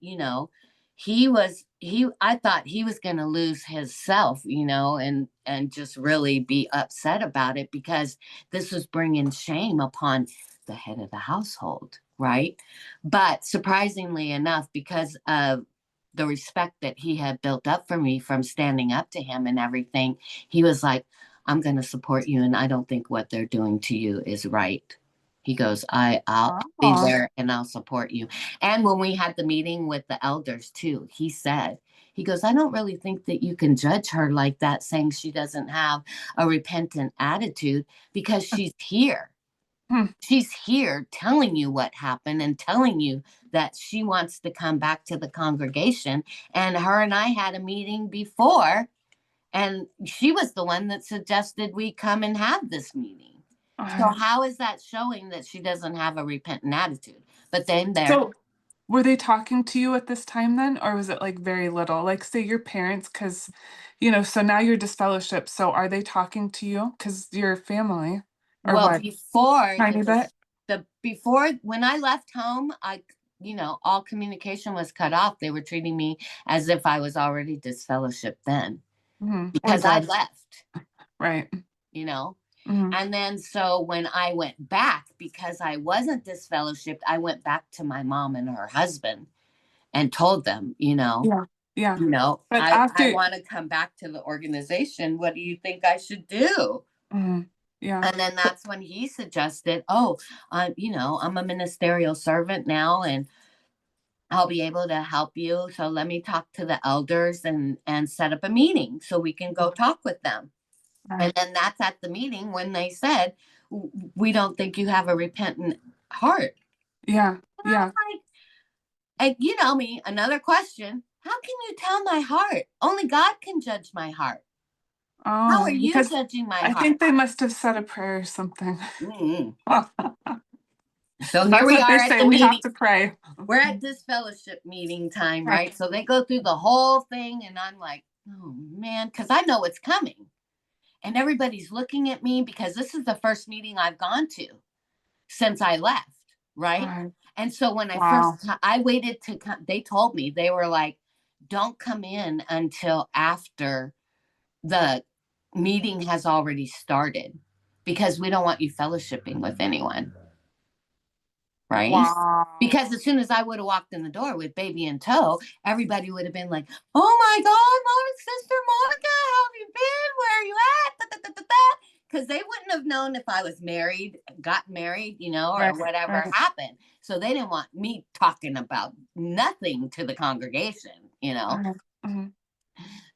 I thought he was going to lose his self, and just really be upset about it because this was bringing shame upon the head of the household, right? But surprisingly enough, because of the respect that he had built up for me from standing up to him and everything, he was like, I'm going to support you. And I don't think what they're doing to you is right. He goes, I'll be Oh. there and I'll support you. And when we had the meeting with the elders too, he goes, I don't really think that you can judge her like that, saying she doesn't have a repentant attitude because Hmm. she's here telling you what happened and telling you that she wants to come back to the congregation. And her and I had a meeting before, and she was the one that suggested we come and have this meeting. So, how is that showing that she doesn't have a repentant attitude? But then there, So were they talking to you at this time then, or was it like very little? Like, say your parents, because, so now you're disfellowshipped. So are they talking to you because you're family, or well, what? before Tiny bit? before when I left home, all communication was cut off. They were treating me as if I was already disfellowshipped then Or because I dead, left, right? you know. Hmm. And then so when I went back, because I wasn't disfellowshipped, I went back to my mom and her husband and told them, Yeah, yeah. But I after, want to come back to the organization. What do you think I should do? mhm, yeah, And then that's when he suggested, oh, I'm a ministerial servant now and I'll be able to help you. So let me talk to the elders and set up a meeting so we can go talk with them. And right. then that's at the meeting when they said, we don't think you have a repentant heart. Yeah, And I'm yeah. like, and you know me, another question. How can you tell my heart? Only God can judge my heart. How are Oh, you because judging my I heart? think they must have said a prayer or something. Mm-hmm. So here That's we what are they at say. the We have meeting. to pray. We're at this fellowship meeting time, Okay. right? So they go through the whole thing, and I'm like, oh man, because I know it's coming. And everybody's looking at me because this is the first meeting I've gone to since I left, right? Right. And so when Wow. I waited to come, they told me, they were like, don't come in until after the meeting has already started because we don't want you fellowshipping with anyone, right? Because Wow. as soon as I would have walked in the door with baby in tow, everybody would have been like, "Oh my God, Sister Monica, how have you been? Where are you at?" Because they wouldn't have known if I was married, got married, or Right. whatever Right. happened. So they didn't want me talking about nothing to the congregation. Mhm. Mhm.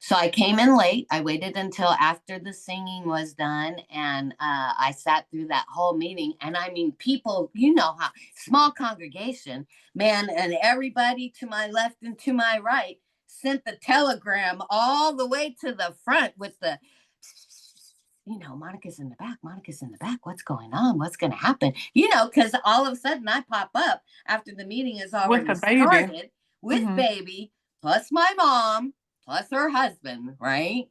So I came in late. I waited until after the singing was done, and I sat through that whole meeting. And I mean, people, how small congregation, man, and everybody to my left and to my right sent the telegram all the way to the front with the, Monica's in the back. Monica's in the back. What's going on? What's going to happen? Because all of a sudden I pop up after the meeting has With already the baby. started with Hmm. baby plus my mom plus her husband, right?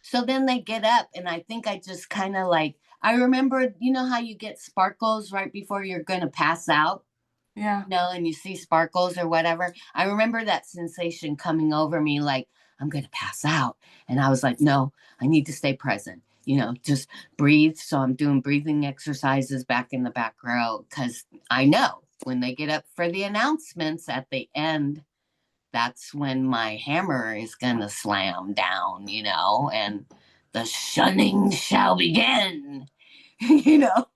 So then they get up, and I think I just kind of like, I remember, how you get sparkles right before you're going to pass out, Yeah. and you see sparkles or whatever. I remember that sensation coming over me like, I'm going to pass out. And I was like, no, I need to stay present, just breathe. So I'm doing breathing exercises back in the back row because I know when they get up for the announcements at the end, that's when my hammer is gonna slam down, and the shunning shall begin, you know.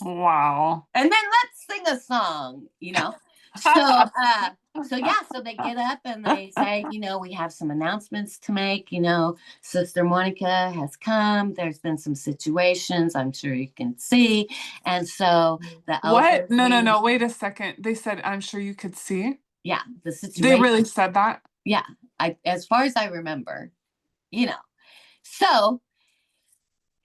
Wow. And then let's sing a song. So so yeah, so they get up and they say, we have some announcements to make, Sister Monica has come. There's been some situations I'm sure you can see. And so the What? No, no, elderly, no. Wait a second. They said, I'm sure you could see. yeah, the They situation, really said that. yeah, as far as I remember, you know. So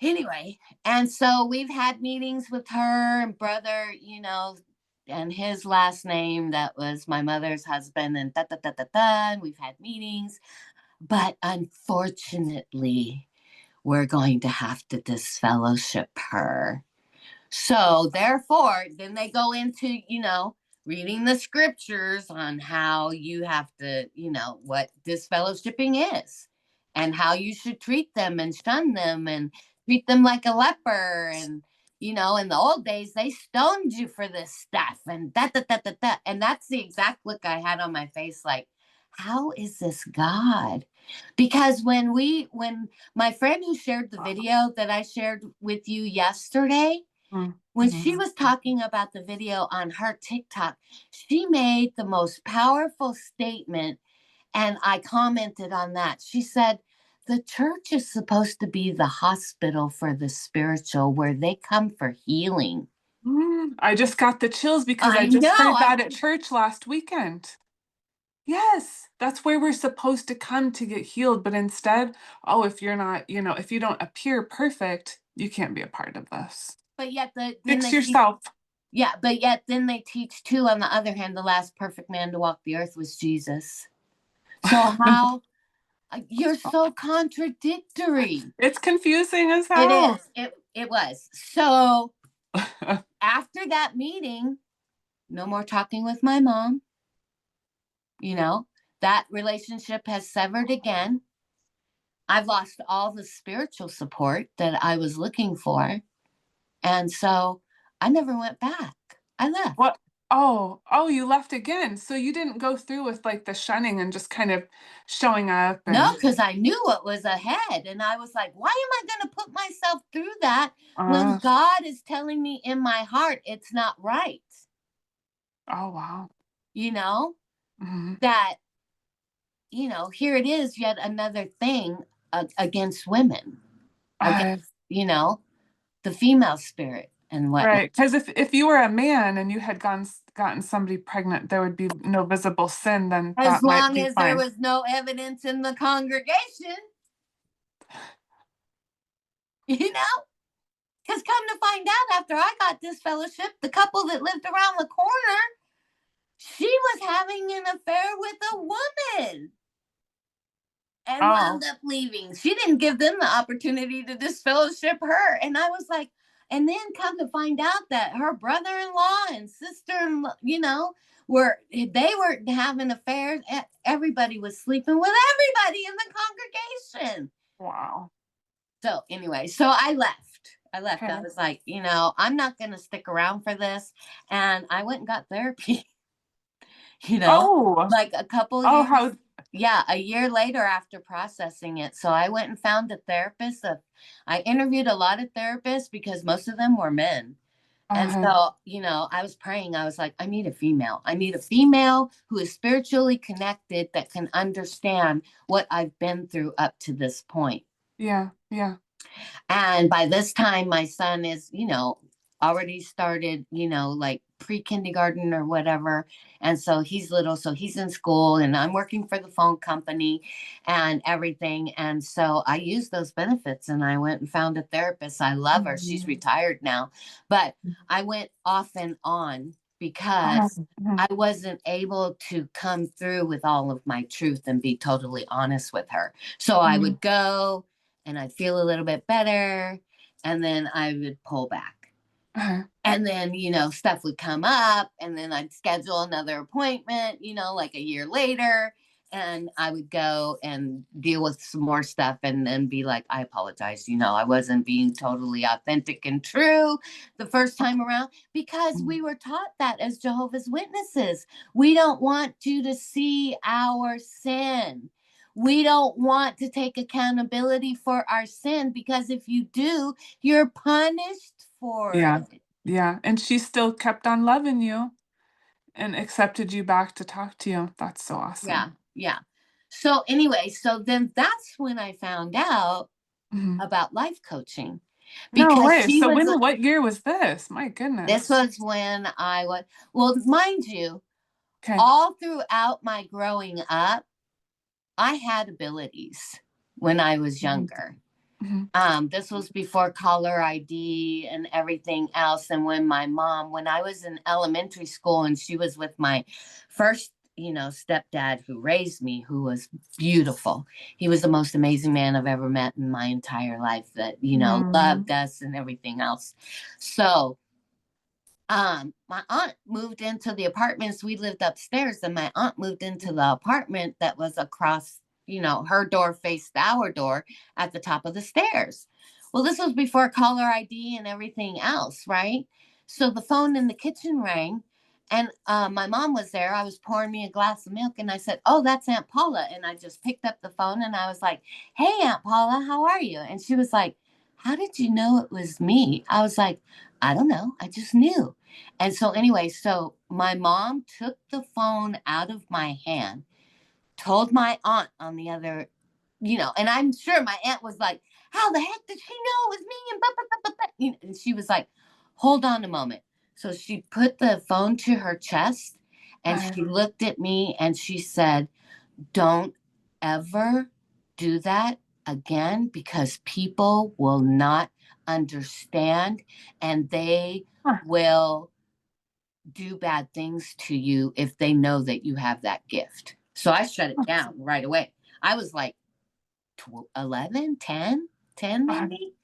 anyway, and so we've had meetings with her and brother, and his last name that was my mother's husband, and da da da da da. And we've had meetings, but unfortunately, we're going to have to disfellowship her. So therefore, then they go into, reading the scriptures on how you have to, what disfellowshipping is and how you should treat them and shun them and treat them like a leper. And, in the old days, they stoned you for this stuff and that, that, that, that, that. And that's the exact look I had on my face, like, how is this God? Because when my friend who shared the video that I shared with you yesterday, when she Mm-hmm. was talking about the video on her TikTok, she made the most powerful statement. And I commented on that. She said, the church is supposed to be the hospital for the spiritual where they come for healing. I just got the chills because I I just know. heard that at church last weekend. Yes, that's where we're supposed to come to get healed. But instead, oh, if you're not, if you don't appear perfect, you can't be a part of this. But yet then Fix they teach, yourself. yeah, but yet then they teach too, on the other hand, the last perfect man to walk the earth was Jesus. So how you're so contradictory. It's confusing as It hell. is. It was. So after that meeting, no more talking with my mom. You know, that relationship has severed again. I've lost all the spiritual support that I was looking for. And so I never went back. I left. What? Oh, you left again. So you didn't go through with like the shunning and just kind of showing up No, and because I knew what was ahead. And I was like, why am I going to put myself through that when uh God is telling me in my heart it's not right? oh wow. You know, Hmm. that here it is, yet another thing against women, against, Uh, you know, the female spirit and whatnot. right. Because if you were a man and you had gotten somebody pregnant, there would be no visible sin, then As that might long be as there fine. was no evidence in the congregation, you know, Because come to find out, after I got disfellowship, the couple that lived around the corner, she was having an affair with a woman and Oh, wound up leaving. She didn't give them the opportunity to disfellowship her. And I was like, and then come to find out that her brother-in-law and sister-in-law, they were having affairs. Everybody was sleeping with everybody in the congregation. wow. So anyway, so I left. I Okay. was like, I'm not going to stick around for this. And I went and got therapy, you know, Oh, like a couple oh, years. how, Yeah, a year later after processing it. So I went and found a therapist. I interviewed a lot of therapists because most of them were men. And uh, so, I was praying. I was like, I need a female. I need a female who is spiritually connected that can understand what I've been through up to this point. yeah, yeah. And by this time, my son is, already started, like pre kindergarten or whatever. And so he's little. So he's in school and I'm working for the phone company and everything. And so I used those benefits and I went and found a therapist. I love her. She's Mhm. retired now. But I went off and on because Mhm. I wasn't able to come through with all of my truth and be totally honest with her. So I Mhm. would go and I'd feel a little bit better, and then I would pull back. Uh, And then, stuff would come up, and then I'd schedule another appointment, like a year later, and I would go and deal with some more stuff and then be like, I apologize. I wasn't being totally authentic and true the first time around because we were taught that as Jehovah's Witnesses. We don't want you to see our sin. We don't want to take accountability for our sin because if you do, you're punished for yeah, it. yeah. And she still kept on loving you and accepted you back to talk to you. That's so awesome. Yeah, yeah. So anyway, so then that's when I found out Mhm. about life coaching No because way. So what year was this? My this goodness. was when I was, well, mind you, Okay. all throughout my growing up, I had abilities when I was Mhm. younger. Mhm. This was before caller ID and everything else. And when I was in elementary school and she was with my first, stepdad who raised me, who was beautiful. He was the most amazing man I've ever met in my entire life that, Mm. loved us and everything else. So, my aunt moved into the apartments. We lived upstairs, and my aunt moved into the apartment that was across, her door faced our door at the top of the stairs. Well, this was before caller ID and everything else, right? So the phone in the kitchen rang, and my mom was there. I was pouring me a glass of milk, and I said, "Oh, that's Aunt Paula." And I just picked up the phone, and I was like, "Hey, Aunt Paula, how are you?" And she was like, "How did you know it was me?" I was like, "I don't know. I just knew." And so, anyway, so my mom took the phone out of my hand, told my aunt on the other, and I'm sure my aunt was like, how the heck did she know it was me? And, blah, blah, blah, blah, and she was like, hold on a moment. So she put the phone to her chest and Uh, she looked at me and she said, don't ever do that again because people will not understand and they huh. will do bad things to you if they know that you have that gift. So I shut it down right away. I was like 11, 10 Uh, maybe.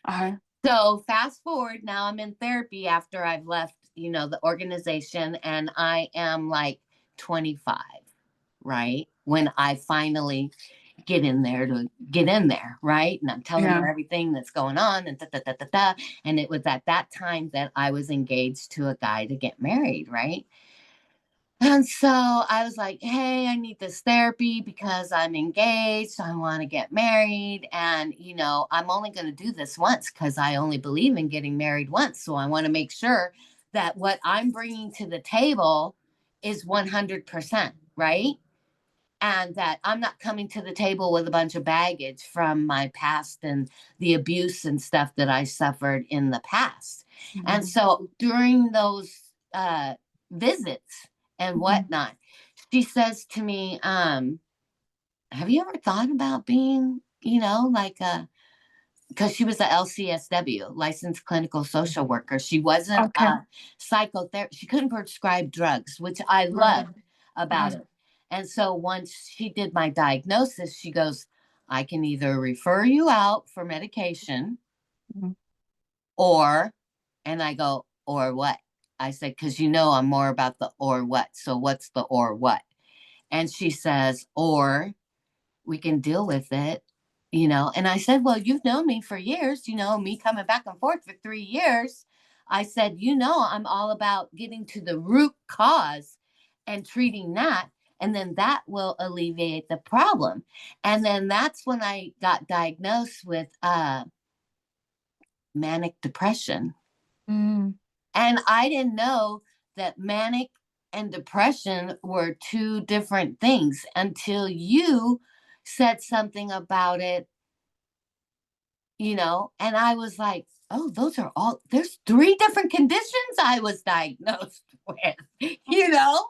uh, So fast forward, now I'm in therapy after I've left, the organization, and I am like 25, right? When I finally get in there, right? And I'm telling yeah. her everything that's going on and da da da da da. And it was at that time that I was engaged to a guy to get married, right? And so I was like, hey, I need this therapy because I'm engaged. I want to get married. And, I'm only going to do this once because I only believe in getting married once. So I want to make sure that what I'm bringing to the table is 100%, right? And that I'm not coming to the table with a bunch of baggage from my past and the abuse and stuff that I suffered in the past. And Mhm. so during those visits and Mhm. whatnot, she says to me, have you ever thought about being, like because she was a LCSW, licensed clinical social worker. She wasn't Okay. a psychotherapist. She couldn't prescribe drugs, which I Right. loved about Yeah. it. And so once she did my diagnosis, she goes, I can either refer you out for medication Mhm. or, and I go, or what? I said, because you know I'm more about the or what. So what's the or what? And she says, or we can deal with it, you know. And I said, well, you've known me for years, you know, me coming back and forth for 3 years. I said, you know, I'm all about getting to the root cause and treating that. And then that will alleviate the problem. And then that's when I got diagnosed with manic depression. Mm. And I didn't know that manic and depression were two different things until you said something about it, you know, and I was like, oh, those are all, there's three different conditions I was diagnosed with, you know?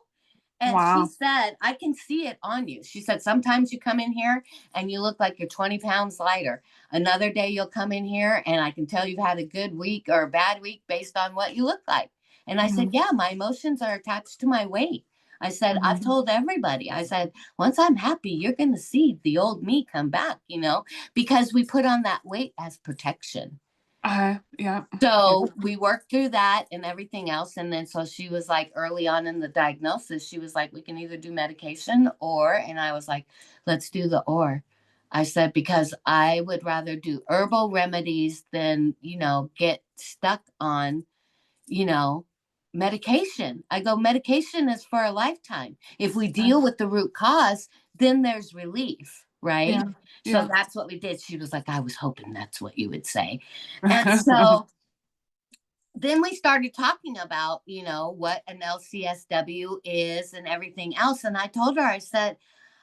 And she Wow. said, I can see it on you. She said, sometimes you come in here and you look like you're 20 pounds lighter. Another day you'll come in here and I can tell you've had a good week or a bad week based on what you look like. And I said, Mhm. yeah, my emotions are attached to my weight. I said, I've Mhm. told everybody, I said, once I'm happy, you're going to see the old me come back, you know, because we put on that weight as protection. Yeah. Yeah. So we worked through that and everything else. And then so she was like, early on in the diagnosis, she was like, we can either do medication or, and I was like, let's do the or. I said, because I would rather do herbal remedies than, you know, get stuck on, you know, medication. I go, medication is for a lifetime. If we Right. deal with the root cause, then there's relief, right? Yeah. So Yeah. that's what we did. She was like, I was hoping that's what you would say. And so then we started talking about, you know, what an LCSW is and everything else. And I told her, I said,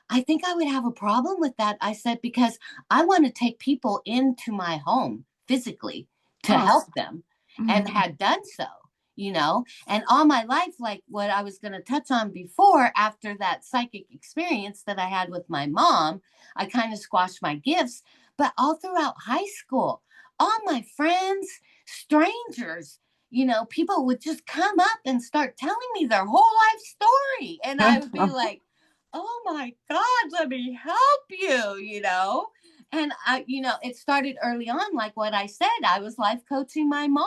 I think I would have a problem with that. I said, because I want to take people into my home physically to Oh. help them and Mhm. had done so, you know, and all my life, like what I was going to touch on before, after that psychic experience that I had with my mom, I kind of squashed my gifts. But all throughout high school, all my friends, strangers, you know, people would just come up and start telling me their whole life story. And I would be like, oh my God, let me help you, you know? And I, you know, it started early on, like what I said. I was life coaching my mom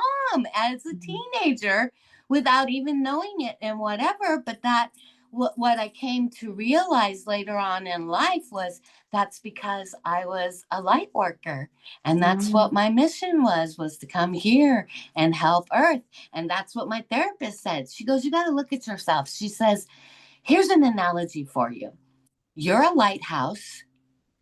as a Mhm. teenager without even knowing it and whatever. But that, what I came to realize later on in life was that's because I was a light worker. And that's what Mhm. my mission was to come here and help Earth. And that's what my therapist said. She goes, you got to look at yourself. She says, here's an analogy for you. You're a lighthouse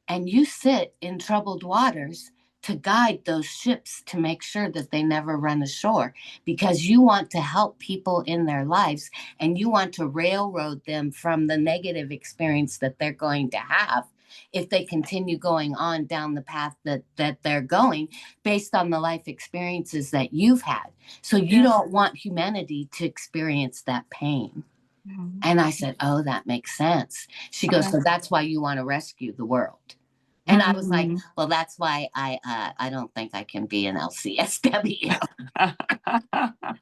and you sit in troubled waters to guide those ships to make sure that they never run ashore because you want to help people in their lives and you want to railroad them from the negative experience that they're going to have if they continue going on down the path that they're going based on the life experiences that you've had. So you Yeah. don't want humanity to experience that pain. Mhm. And I said, oh, that makes sense. She goes, Okay. so that's why you want to rescue the world. And I was like, Mhm. well, that's why I don't think I can be an LCSW.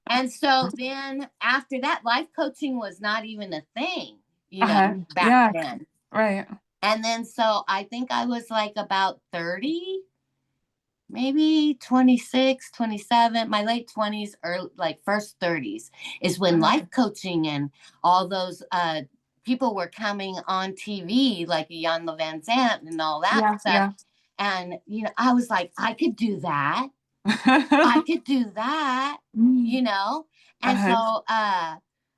And so then after that, life coaching was not even a thing, you know, back Yeah. then. Right. And then so I think I was like about 30, maybe 26, 27, my late 20s or like first 30s is when Uh-huh. life coaching and all those people were coming on TV, like Jan Van Zant and all that Yeah. stuff. Yeah. And, you know, I was like, I could do that. I could do that, you Mm. know? And so Uh-huh.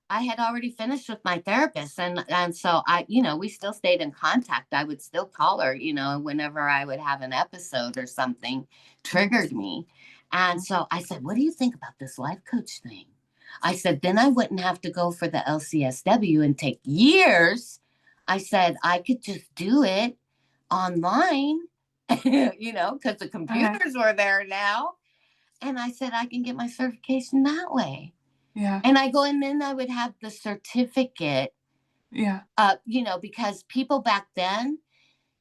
I had already finished with my therapist and so I, you know, we still stayed in contact. I would still call her, you know, whenever I would have an episode or something triggered me. And so I said, "What do you think about this life coach thing?" I said, "Then I wouldn't have to go for the LCSW and take years." I said, "I could just do it online." You know, because the Uh-huh. computers were there now. And I said, I can get my certification that way. Yeah. And I go, and then I would have the certificate, Yeah. you know, because people back then,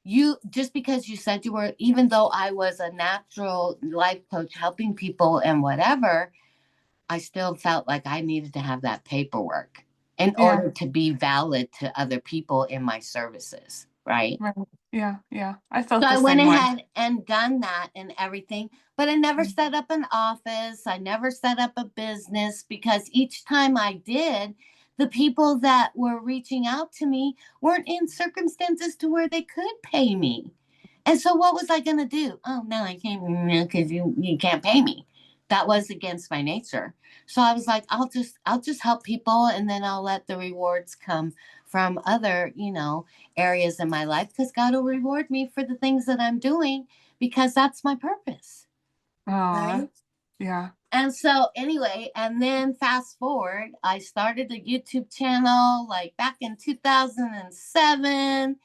you just because you said you were, even though I was a natural life coach helping people and whatever, I still felt like I needed to have that paperwork in Yeah, order to be valid to other people in my services, right? right. Yeah, yeah. I felt So the I went same way. ahead and done that and everything, but I never set up an office. I never set up a business because each time I did, the people that were reaching out to me weren't in circumstances to where they could pay me. And so what was I going to do? Oh, no, I can't because you can't pay me. That was against my nature. So I was like, I'll just help people and then I'll let the rewards come from other, areas in my life because God will reward me for the things that I'm doing because that's my purpose. Oh, Right. yeah. And so, anyway, and then fast forward, I started a YouTube channel like back in 2007.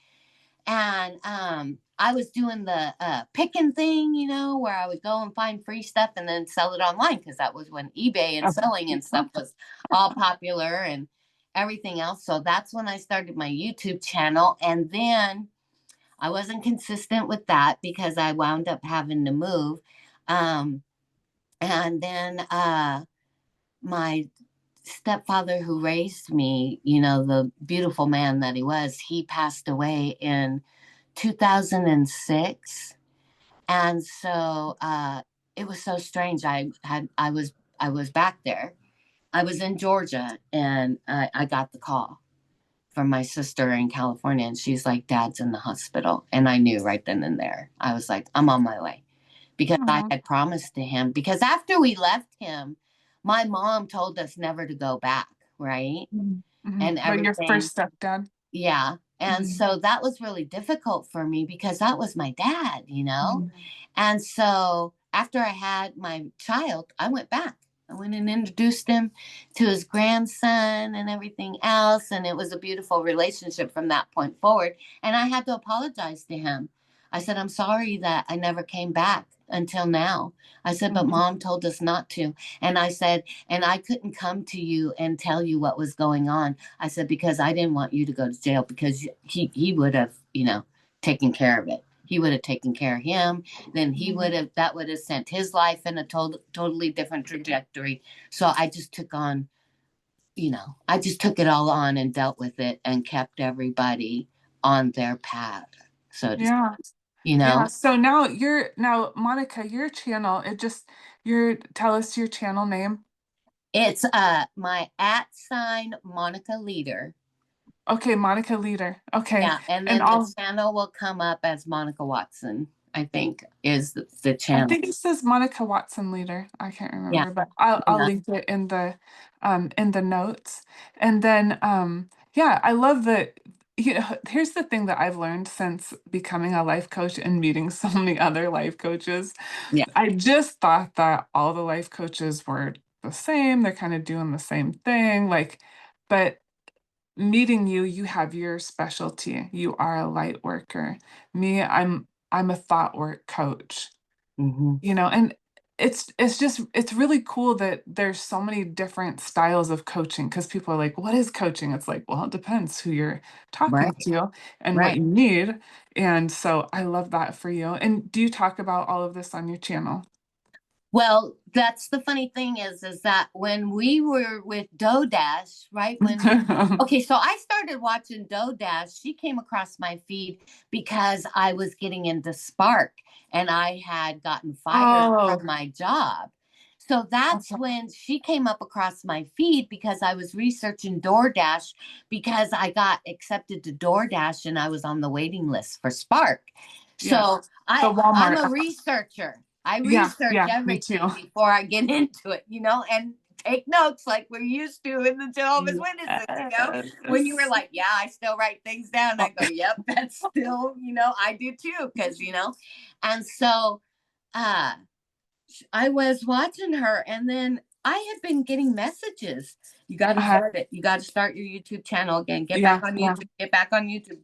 And I was doing the picking thing, where I would go and find free stuff and then sell it online because that was when eBay and Okay. selling and stuff was all popular and everything else. So that's when I started my YouTube channel. And then I wasn't consistent with that because I wound up having to move. Um, and then my stepfather who raised me, the beautiful man that he was, he passed away in 2006. And so it was so strange. I was back there. I was in Georgia and I got the call from my sister in California and she's like, Dad's in the hospital. And I knew right then and there. I was like, I'm on my way because I Oh. had promised to him because after we left him, my mom told us never to go back, right? Mm-hmm. And But your everything. first stepdad. Yeah. And Mm-hmm. so that was really difficult for me because that was my dad. Mm-hmm. And so after I had my child, I went back. I went and introduced him to his grandson and everything else. And it was a beautiful relationship from that point forward. And I had to apologize to him. I said, I'm sorry that I never came back until now. I said, but Mm-hmm. mom told us not to. And I said, and I couldn't come to you and tell you what was going on. I said, because I didn't want you to go to jail because he would have, taken care of it. He would have taken care of him. Then that would have sent his life in a totally different trajectory. So I just took it all on and dealt with it and kept everybody on their path. So to, Yeah. you Yeah. know, So now Monica, your channel, tell us your channel name. it's my at sign Monica Leader. Okay, Monica Leader. Okay. Yeah, and And then the I'll channel will come up as Monica Watson, I think, is the I channel. think it says Monica Watson Leader. I can't Yeah, remember, but I'll yeah. link it in the notes. And then yeah, I love that here's the thing that I've learned since becoming a life coach and meeting so many other life coaches. Yeah. I just thought that all the life coaches were the same. They're kind of doing the same thing. But meeting you, you have your specialty. You are a light worker. Me, I'm a thought work coach. Hmm. And it's really cool that there's so many different styles of coaching because people are like, what is coaching? It's like, well, it depends who you're talking Right, to and what right. you need. And so I love that for you. And do you talk about all of this on your channel? Well, that's the funny thing is that when we were with DoDash, right? Okay, so I started watching DoDash. She came across my feed because I was getting into Spark and I had gotten fired from Oh, my job. So that's okay. when she came up across my feed because I was researching DoorDash because I got accepted to DoorDash and I was on the waiting list for Spark. Yeah. So The I'm Walmart a app. researcher. I Yeah, research yeah, me too. everything before I get into it, and take notes like we're used to in the Jehovah's Witnesses. When you were Yes. like, yeah, I still write things down. I go, yep, that's still, I do too. And so uh, I was watching her and then I had been getting messages. You got to Uh, start it. You got to start your YouTube channel again. Get back yeah, on yeah. YouTube. Get back on YouTube.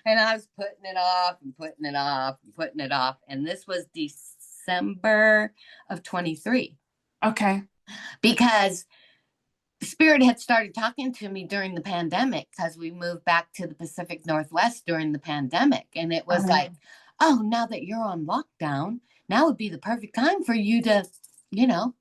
And I was putting it off and putting it off and putting it off. And this was December of 23 Okay. because Spirit had started talking to me during the pandemic because we moved back to the Pacific Northwest during the pandemic. And it was Uh-huh. like, oh, now that you're on lockdown, now would be the perfect time for you to,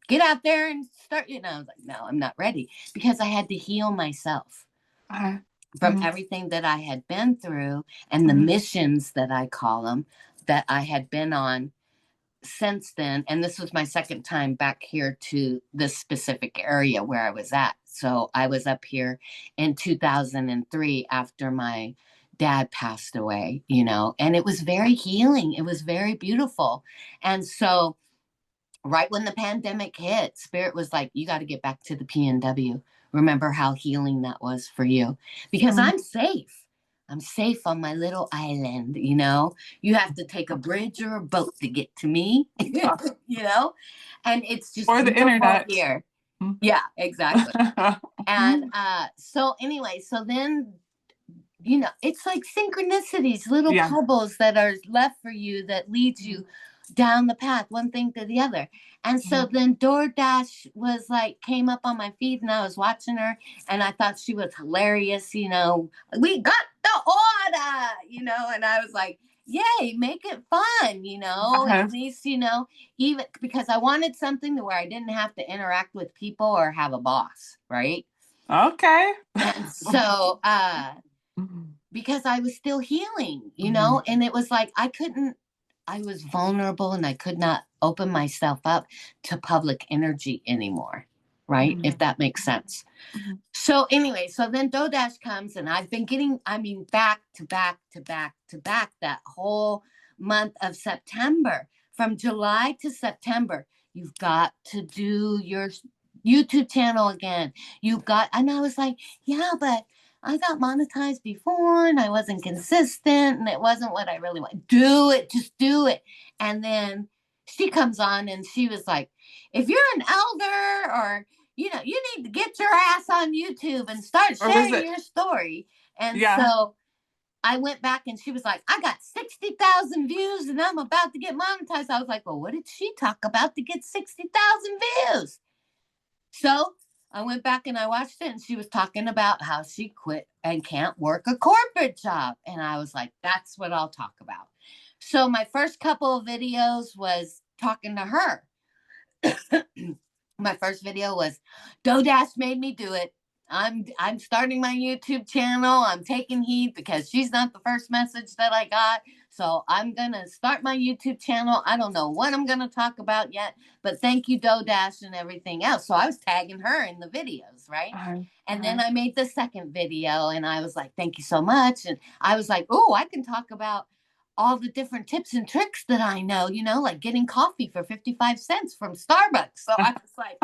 get out there and start. I was like, no, I'm not ready because I had to heal myself Uh-huh. from everything that I had been through and the Mhm. missions that I call them that I had been on since then. And this was my second time back here to this specific area where I was at. So I was up here in 2003 after my dad passed away, and it was very healing. It was very beautiful. And so right when the pandemic hit, Spirit was like, you got to get back to the PNW. Remember how healing that was for you? Because Mhm. I'm safe. I'm safe on my little island, You have to take a bridge or a boat to get to me, you know? And it's just Or the beautiful internet. here. Mhm. Yeah, exactly. And so anyway, so then it's like synchronicities, little Yeah. pebbles that are left for you that leads you down the path, one thing to the other. And so Mhm. then DoorDash was like, came up on my feed and I was watching her and I thought she was hilarious. We got the order, and I was like, yay, make it fun, Uh-huh. at least, even because I wanted something to where I didn't have to interact with people or have a boss, right? Okay. And so, Mhm. because I was still healing, Mhm. and it was like I was vulnerable and I could not open myself up to public energy anymore, right? Mhm. If that makes sense. Mhm. So, anyway, so then DoorDash comes and I've been getting, I mean, back to back to back to back that whole month of September. From July to September, you've got to do your YouTube channel again. And I was like, yeah, but I got monetized before and I wasn't consistent and it wasn't what I really want. Do it, just do it. And then she comes on and she was like, if you're an elder or you need to get your ass on YouTube and start Or was sharing it? your story. And Yeah. so I went back and she was like, I got 60,000 views and I'm about to get monetized. I was like, well, what did she talk about to get 60,000 views? So I went back and I watched it and she was talking about how she quit and can't work a corporate job. And I was like, that's what I'll talk about. So my first couple of videos was talking to her. My first video was DoDash made me do it. I'm starting my YouTube channel. I'm taking heed because she's not the first message that I got. So I'm gonna start my YouTube channel. I don't know what I'm gonna talk about yet, but thank you, DoDash and everything else. So I was tagging her in the videos, right? Uh-huh. And then Uh-huh. I made the second video and I was like, thank you so much. And I was like, oh, I can talk about all the different tips and tricks that I know, like getting coffee for 55 cents from Starbucks. So I was like,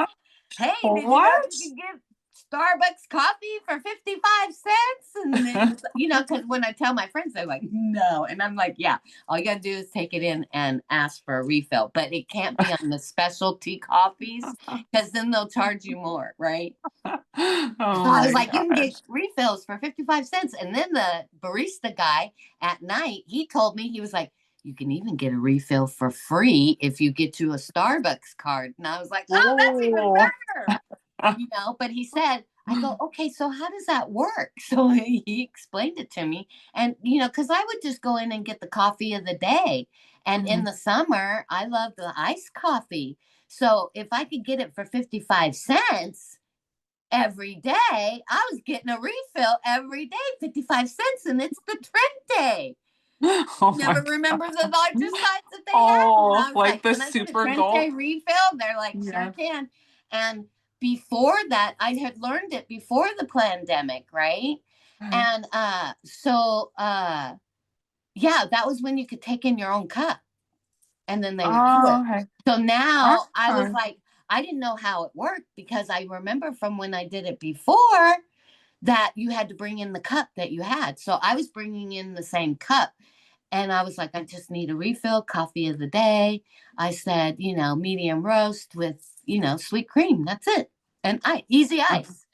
hey, did you know you What? can get Starbucks coffee for 55 cents? And it was, because when I tell my friends, they're like, no. And I'm like, yeah, all you got to do is take it in and ask for a refill. But it can't be on the specialty coffees because then they'll charge you more, right? So Oh I was my like, you can get gosh. refills for 55 cents. And then the barista guy at night, he told me, he was like, you can even get a refill for free if you get you a Starbucks card. And I was like, oh, that's even Oh. better. But he said, I go, okay, so how does that work? So he explained it to me. And, because I would just go in and get the coffee of the day. And in Mhm. the summer, I love the iced coffee. So if I could get it for 55 cents, every day, I was getting a refill every day, 55 cents, and it's the trend day. Oh my Never remember God. the larger size that they had. And Oh, I was like like, the can I get a super Trente gulp. refill? They're like, sure Yeah. can. And before that, I had learned it before the pandemic, right? Uh-huh. And yeah, that was when you could take in your own cup and then they would do it. Oh, okay. So now I was Uh-huh. like, I didn't know how it worked because I remember from when I did it before that you had to bring in the cup that you had. So I was bringing in the same cup. And I was like, I just need a refill, coffee of the day. I said, medium roast with, sweet cream. That's it. And easy ice.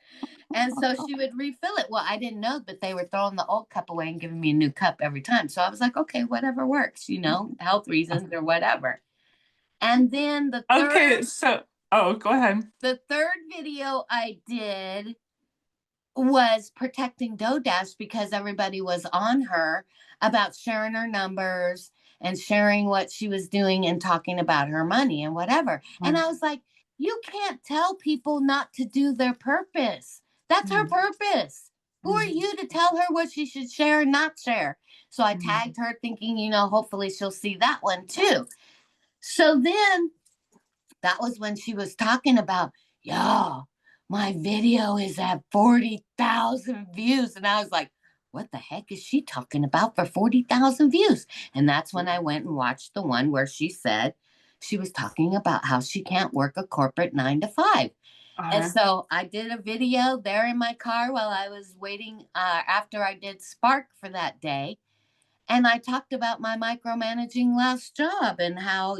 And so she would refill it. Well, I didn't know, but they were throwing the old cup away and giving me a new cup every time. So I was like, okay, whatever works, health reasons or whatever. And then the Okay, third, so Oh, go ahead. The third video I did was protecting DoDash because everybody was on her about sharing her numbers and sharing what she was doing and talking about her money and whatever. And I was like, you can't tell people not to do their purpose. That's her Mm, purpose. Who are mm, you to tell her what she should share and not share? So I mm. tagged her thinking, hopefully she'll see that one too. So then that was when she was talking about, y'all, my video is at 40,000 views. And I was like, what the heck is she talking about for 40,000 views? And that's when I went and watched the one where she said she was talking about how she can't work a corporate 9 to 5. And Uh, so I did a video there in my car while I was waiting after I did Spark for that day. And I talked about my micromanaging last job and how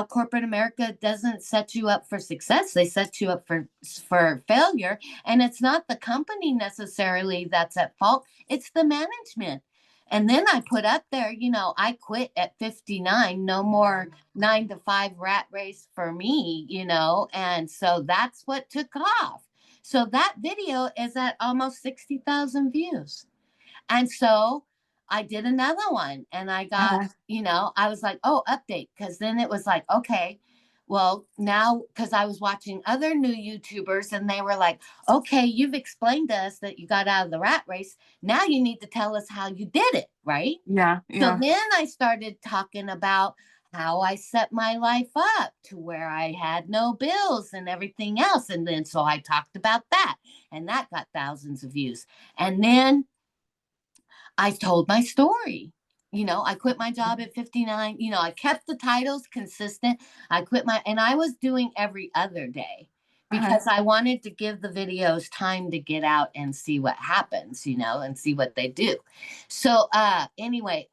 corporate America doesn't set you up for success. They set you up for failure. And it's not the company necessarily that's at fault, it's the management. And then I put up there, I quit at 59, no more 9 to 5 rat race for me, and so that's what took off. So that video is at almost 60,000 views. And so I did another one and I got, uh, I was like, oh, update. Cause then it was like, okay, well, now, cause I was watching other new YouTubers and they were like, okay, you've explained to us that you got out of the rat race. Now you need to tell us how you did it, right? yeah, So yeah. then I started talking about how I set my life up to where I had no bills and everything else. And then so I talked about that and that got thousands of views. And then I told my story. I quit my job at 59. I kept the titles consistent. And I was doing every other day Uh, because I wanted to give the videos time to get out and see what happens, and see what they do. So, anyway,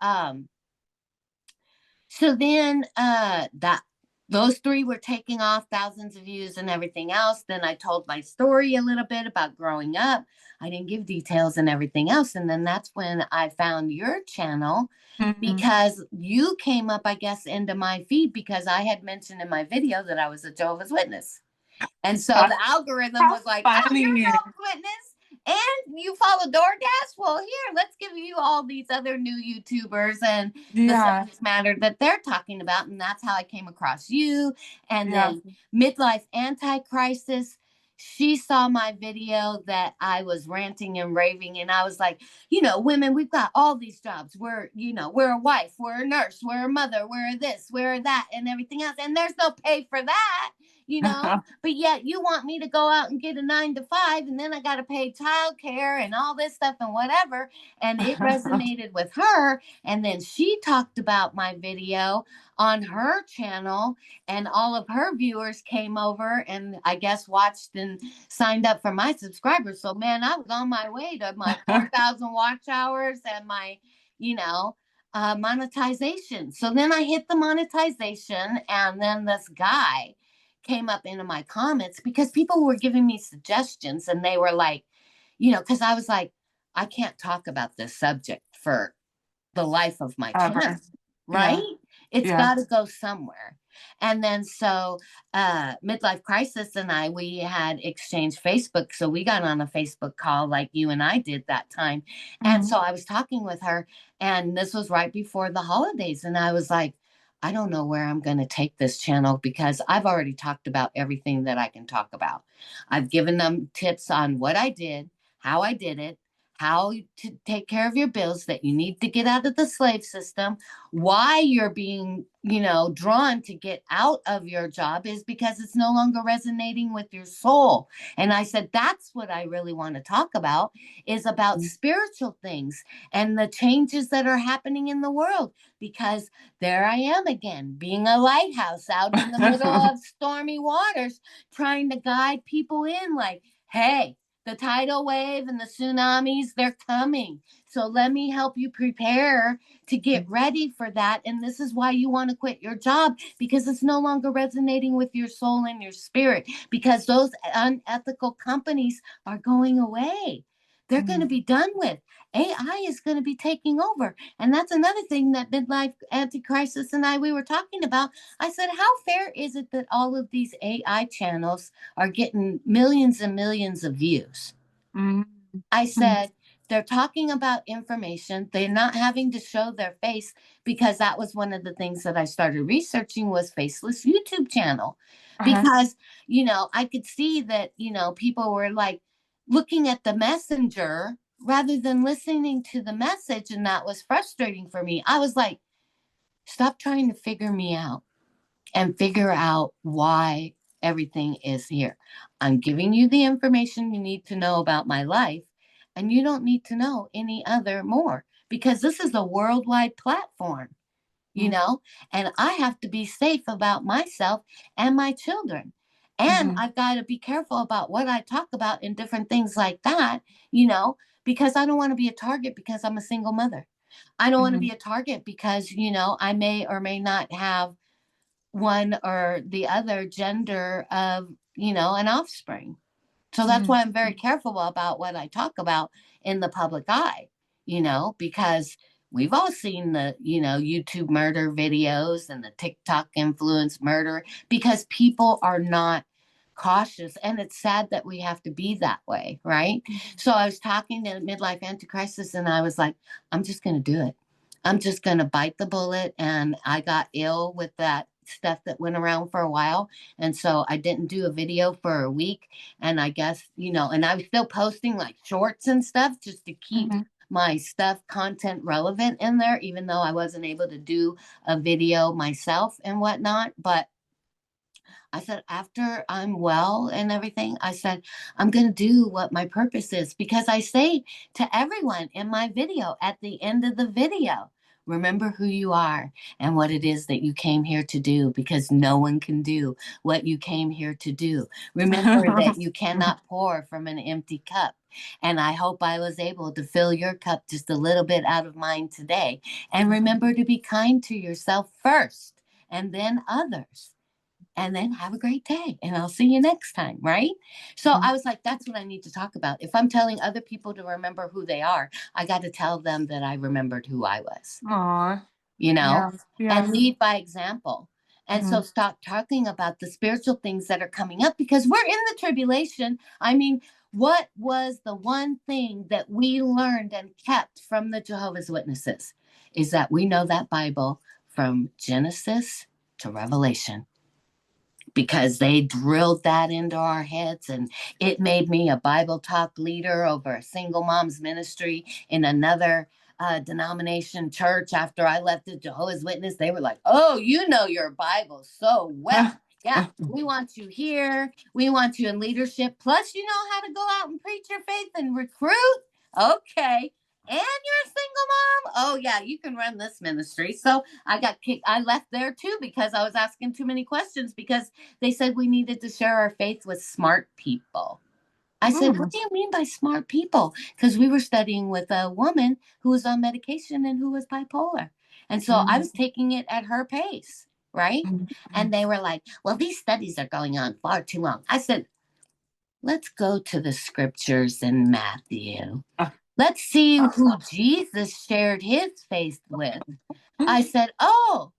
so then that those three were taking off thousands of views and everything else. Then I told my story a little bit about growing up. I didn't give details and everything else. And then that's when I found your channel mhm. because you came up, I guess, into my feed because I had mentioned in my video that I was a Jehovah's Witness. And so How, the algorithm how was like, oh, you're a funny. Jehovah's Witness and you follow DoorDash. Well, here, let's give you all these other new YouTubers and the Yeah, subject matter that they're talking about. And that's how I came across you. And yeah. then Midlife Anti-Crisis. She saw my video that I was ranting and raving, and I was like, women, we've got all these jobs. We're a wife, we're a nurse, we're a mother, we're this, we're that, and everything else. And there's no pay for that, you know but yet you want me to go out and get a 9 to 5 and then I got to pay childcare and all this stuff and whatever. And it resonated with her. And then she talked about my video on her channel and all of her viewers came over and I guess watched and signed up for my subscribers. So man, I was on my way to my 4,000 watch hours and my, you know, monetization. So then I hit the monetization and then this guy came up into my comments because people were giving me suggestions and they were like, because I was like, I can't talk about this subject for the life of my channel, Ever. right? Yeah, It's yeah. got to go somewhere. And then so Midlife Crisis and we had exchanged Facebook. So we got on a Facebook call like you and I did that time. And Mhm. so I was talking with her, and this was right before the holidays. And I was like, I don't know where I'm going to take this channel because I've already talked about everything that I can talk about. I've given them tips on what I did, how I did it, how to take care of your bills, that you need to get out of the slave system, why you're being, drawn to get out of your job is because it's no longer resonating with your soul. And I said, that's what I really want to talk about is about spiritual things and the changes that are happening in the world. Because there I am again, being a lighthouse out in the middle of stormy waters, trying to guide people in like, hey, the tidal wave and the tsunamis, they're coming. So let me help you prepare to get ready for that. And this is why you want to quit your job because it's no longer resonating with your soul and your spirit because those unethical companies are going away. they're going to Mhm. be done with. AI is going to be taking over. And that's another thing that midlife anti-crisis and we were talking about. I said, how fair is it that all of these AI channels are getting millions and millions of views? Mhm. I Mhm. said, they're talking about information. They're not having to show their face, because that was one of the things that I started researching was faceless YouTube channel. Uh-huh. Because, I could see that, people were like looking at the messenger rather than listening to the message. And that was frustrating for me. I was like, stop trying to figure me out and figure out why everything is here. I'm giving you the information you need to know about my life, and you don't need to know any other more, because this is a worldwide platform, you Mhm. know, and I have to be safe about myself and my children. And Mhm. I've got to be careful about what I talk about in different things like that, you know, because I don't want to be a target because I'm a single mother. I don't want to be Mhm. a target because, I may or may not have one or the other gender of, an offspring. So that's Mhm. why I'm very careful about what I talk about in the public eye, because we've all seen the, YouTube murder videos and the TikTok influence murder, because people are not cautious. And it's sad that we have to be that way, right? Mhm. So I was talking to midlife anticrisis and I was like, I'm just going to do it. I'm just going to bite the bullet. And I got ill with that stuff that went around for a while. And so I didn't do a video for a week. And I guess, and I was still posting like shorts and stuff just to keep Mhm. my stuff content relevant in there, even though I wasn't able to do a video myself and whatnot. But I said, after I'm well and everything, I said, I'm going to do what my purpose is, because I say to everyone in my video at the end of the video, remember who you are and what it is that you came here to do, because no one can do what you came here to do. Remember that you cannot pour from an empty cup. And I hope I was able to fill your cup just a little bit out of mine today. And remember to be kind to yourself first and then others, and then have a great day. And I'll see you next time. Right. So I was like, that's what I need to talk about. If I'm telling other people to remember who they are, I got to tell them that I remembered who I was, Aw. you know, Yeah. Yeah. and lead by example. And so Mhm. stop talking about the spiritual things that are coming up, because we're in the tribulation. I mean, what was the one thing that we learned and kept from the Jehovah's Witnesses is that we know that Bible from Genesis to Revelation, because they drilled that into our heads, and it made me a Bible talk leader over a single mom's ministry in another denomination church. After I left the Jehovah's Witness, they were like, oh, you know your Bible so well. Yeah, we want you here. We want you in leadership. Plus, you know how to go out and preach your faith and recruit. Okay. And you're a single mom. Oh, yeah, you can run this ministry. So I got kicked. I left there too because I was asking too many questions, because they said we needed to share our faith with smart people. I said, what Mm. do you mean by smart people? Because we were studying with a woman who was on medication and who was bipolar. And so I Mhm. was taking it at her pace, right? Mhm. And they were like, well, these studies are going on far too long. I said, let's go to the scriptures in Matthew. Let's see who Jesus shared his faith with. I said, oh,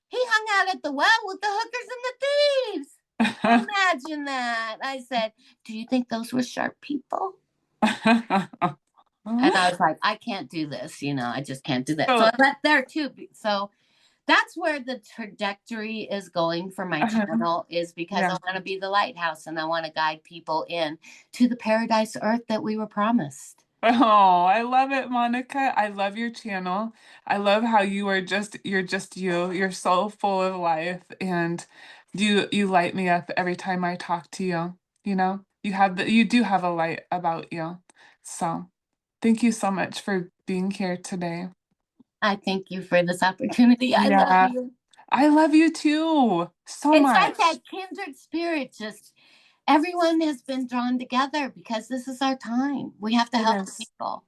he hung out at the well with the hookers and the thieves. Imagine that. I said, do you think those were sharp people? And I was like, I can't do this. I just can't do that. So I So, left there too. So that's where the trajectory is going for my channel, is because I yeah. want to be the lighthouse and I want to guide people in to the paradise earth that we were promised. Oh, I love it, Monica. I love your channel. I love how you're just you. You're so full of life, and you light me up every time I talk to you. You do have a light about you. So, thank you so much for being here today. I thank you for this opportunity. I love Yeah, you. I love you too so It's like much. that kindred spirit, just everyone has been drawn together because this is our time. We have to It help is. people.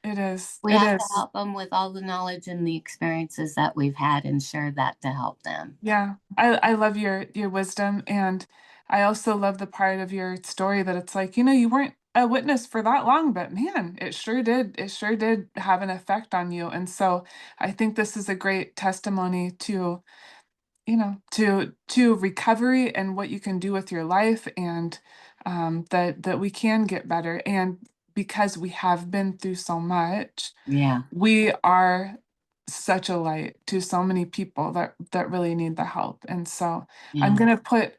It is. We It have to is. help them with all the knowledge and the experiences that we've had and share that to help them. Yeah, I love your wisdom, and I also love the part of your story that it's like, you weren't a witness for that long, but man, it sure did have an effect on you. And so I think this is a great testimony to, to recovery and what you can do with your life, and that we can get better. And because we have been through so much, Yeah. we are such a light to so many people that really need the help. And so I'm Yeah. gonna put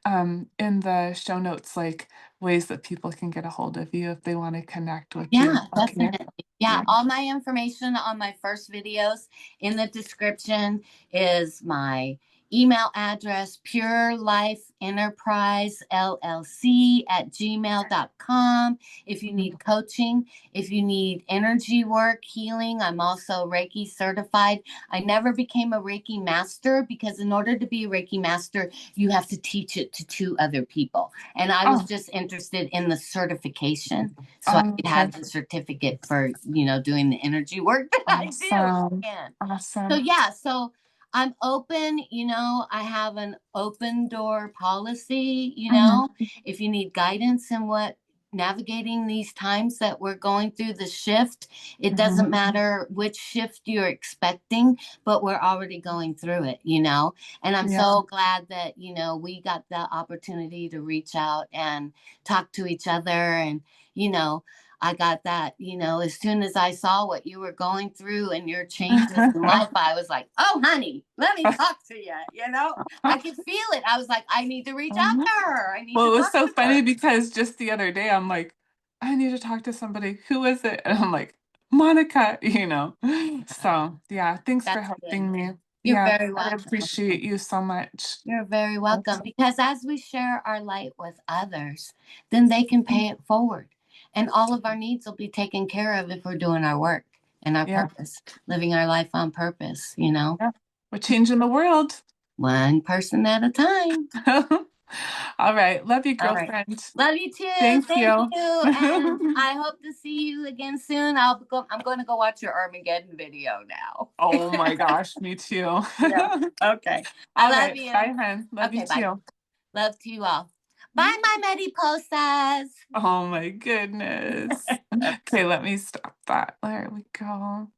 in the show notes like ways that people can get a hold of you if they want to connect with you. Yeah, Okay. definitely. Yeah, Yeah. all my information on my first videos in the description is my email address, Pure Life Enterprise LLC at gmail.com. If you Mhm. need coaching, if you need energy work, healing, I'm also Reiki certified. I never became a Reiki master because in order to be a Reiki master, you have to teach it to two other people. And I was Oh, just interested in the certification so I could okay. have the certificate for, doing the energy work that I do. Awesome. And so, Awesome. yeah, so I'm open, I have an open door policy, Mhm. if you need guidance in what navigating these times that we're going through the shift, it doesn't Mhm. matter which shift you're expecting, but we're already going through it. And I'm Yeah. so glad that, we got the opportunity to reach out and talk to each other. And, you know, I got that, as soon as I saw what you were going through and your changes in life, I was like, oh, honey, let me talk to you. I could feel it. I was like, I need to reach out Mhm. to her. I need Well, to it was talk so to her. funny because just the other day I'm like, I need to talk to somebody. Who is it? And I'm like, Monica, So yeah, thanks for That's good. helping me. You're Yeah, very I welcome. appreciate you so much. You're very welcome. Because as we share our light with others, then they can pay it forward. And all of our needs will be taken care of if we're doing our work and our Yeah, purpose, living our life on purpose. yeah. We're changing the world. One person at a time. All right. Love you, All right. girlfriend. Love you too. Thank Thank you. you. And I hope to see you again soon. I'm going to go watch your Armageddon video now. Oh my gosh, me too. Yeah. Okay. I All love right. you. Bye, hun. Love you Okay. Bye. too. Love to you all. Bye, my Mediposas. Oh my goodness. Okay, let me stop that. There we go.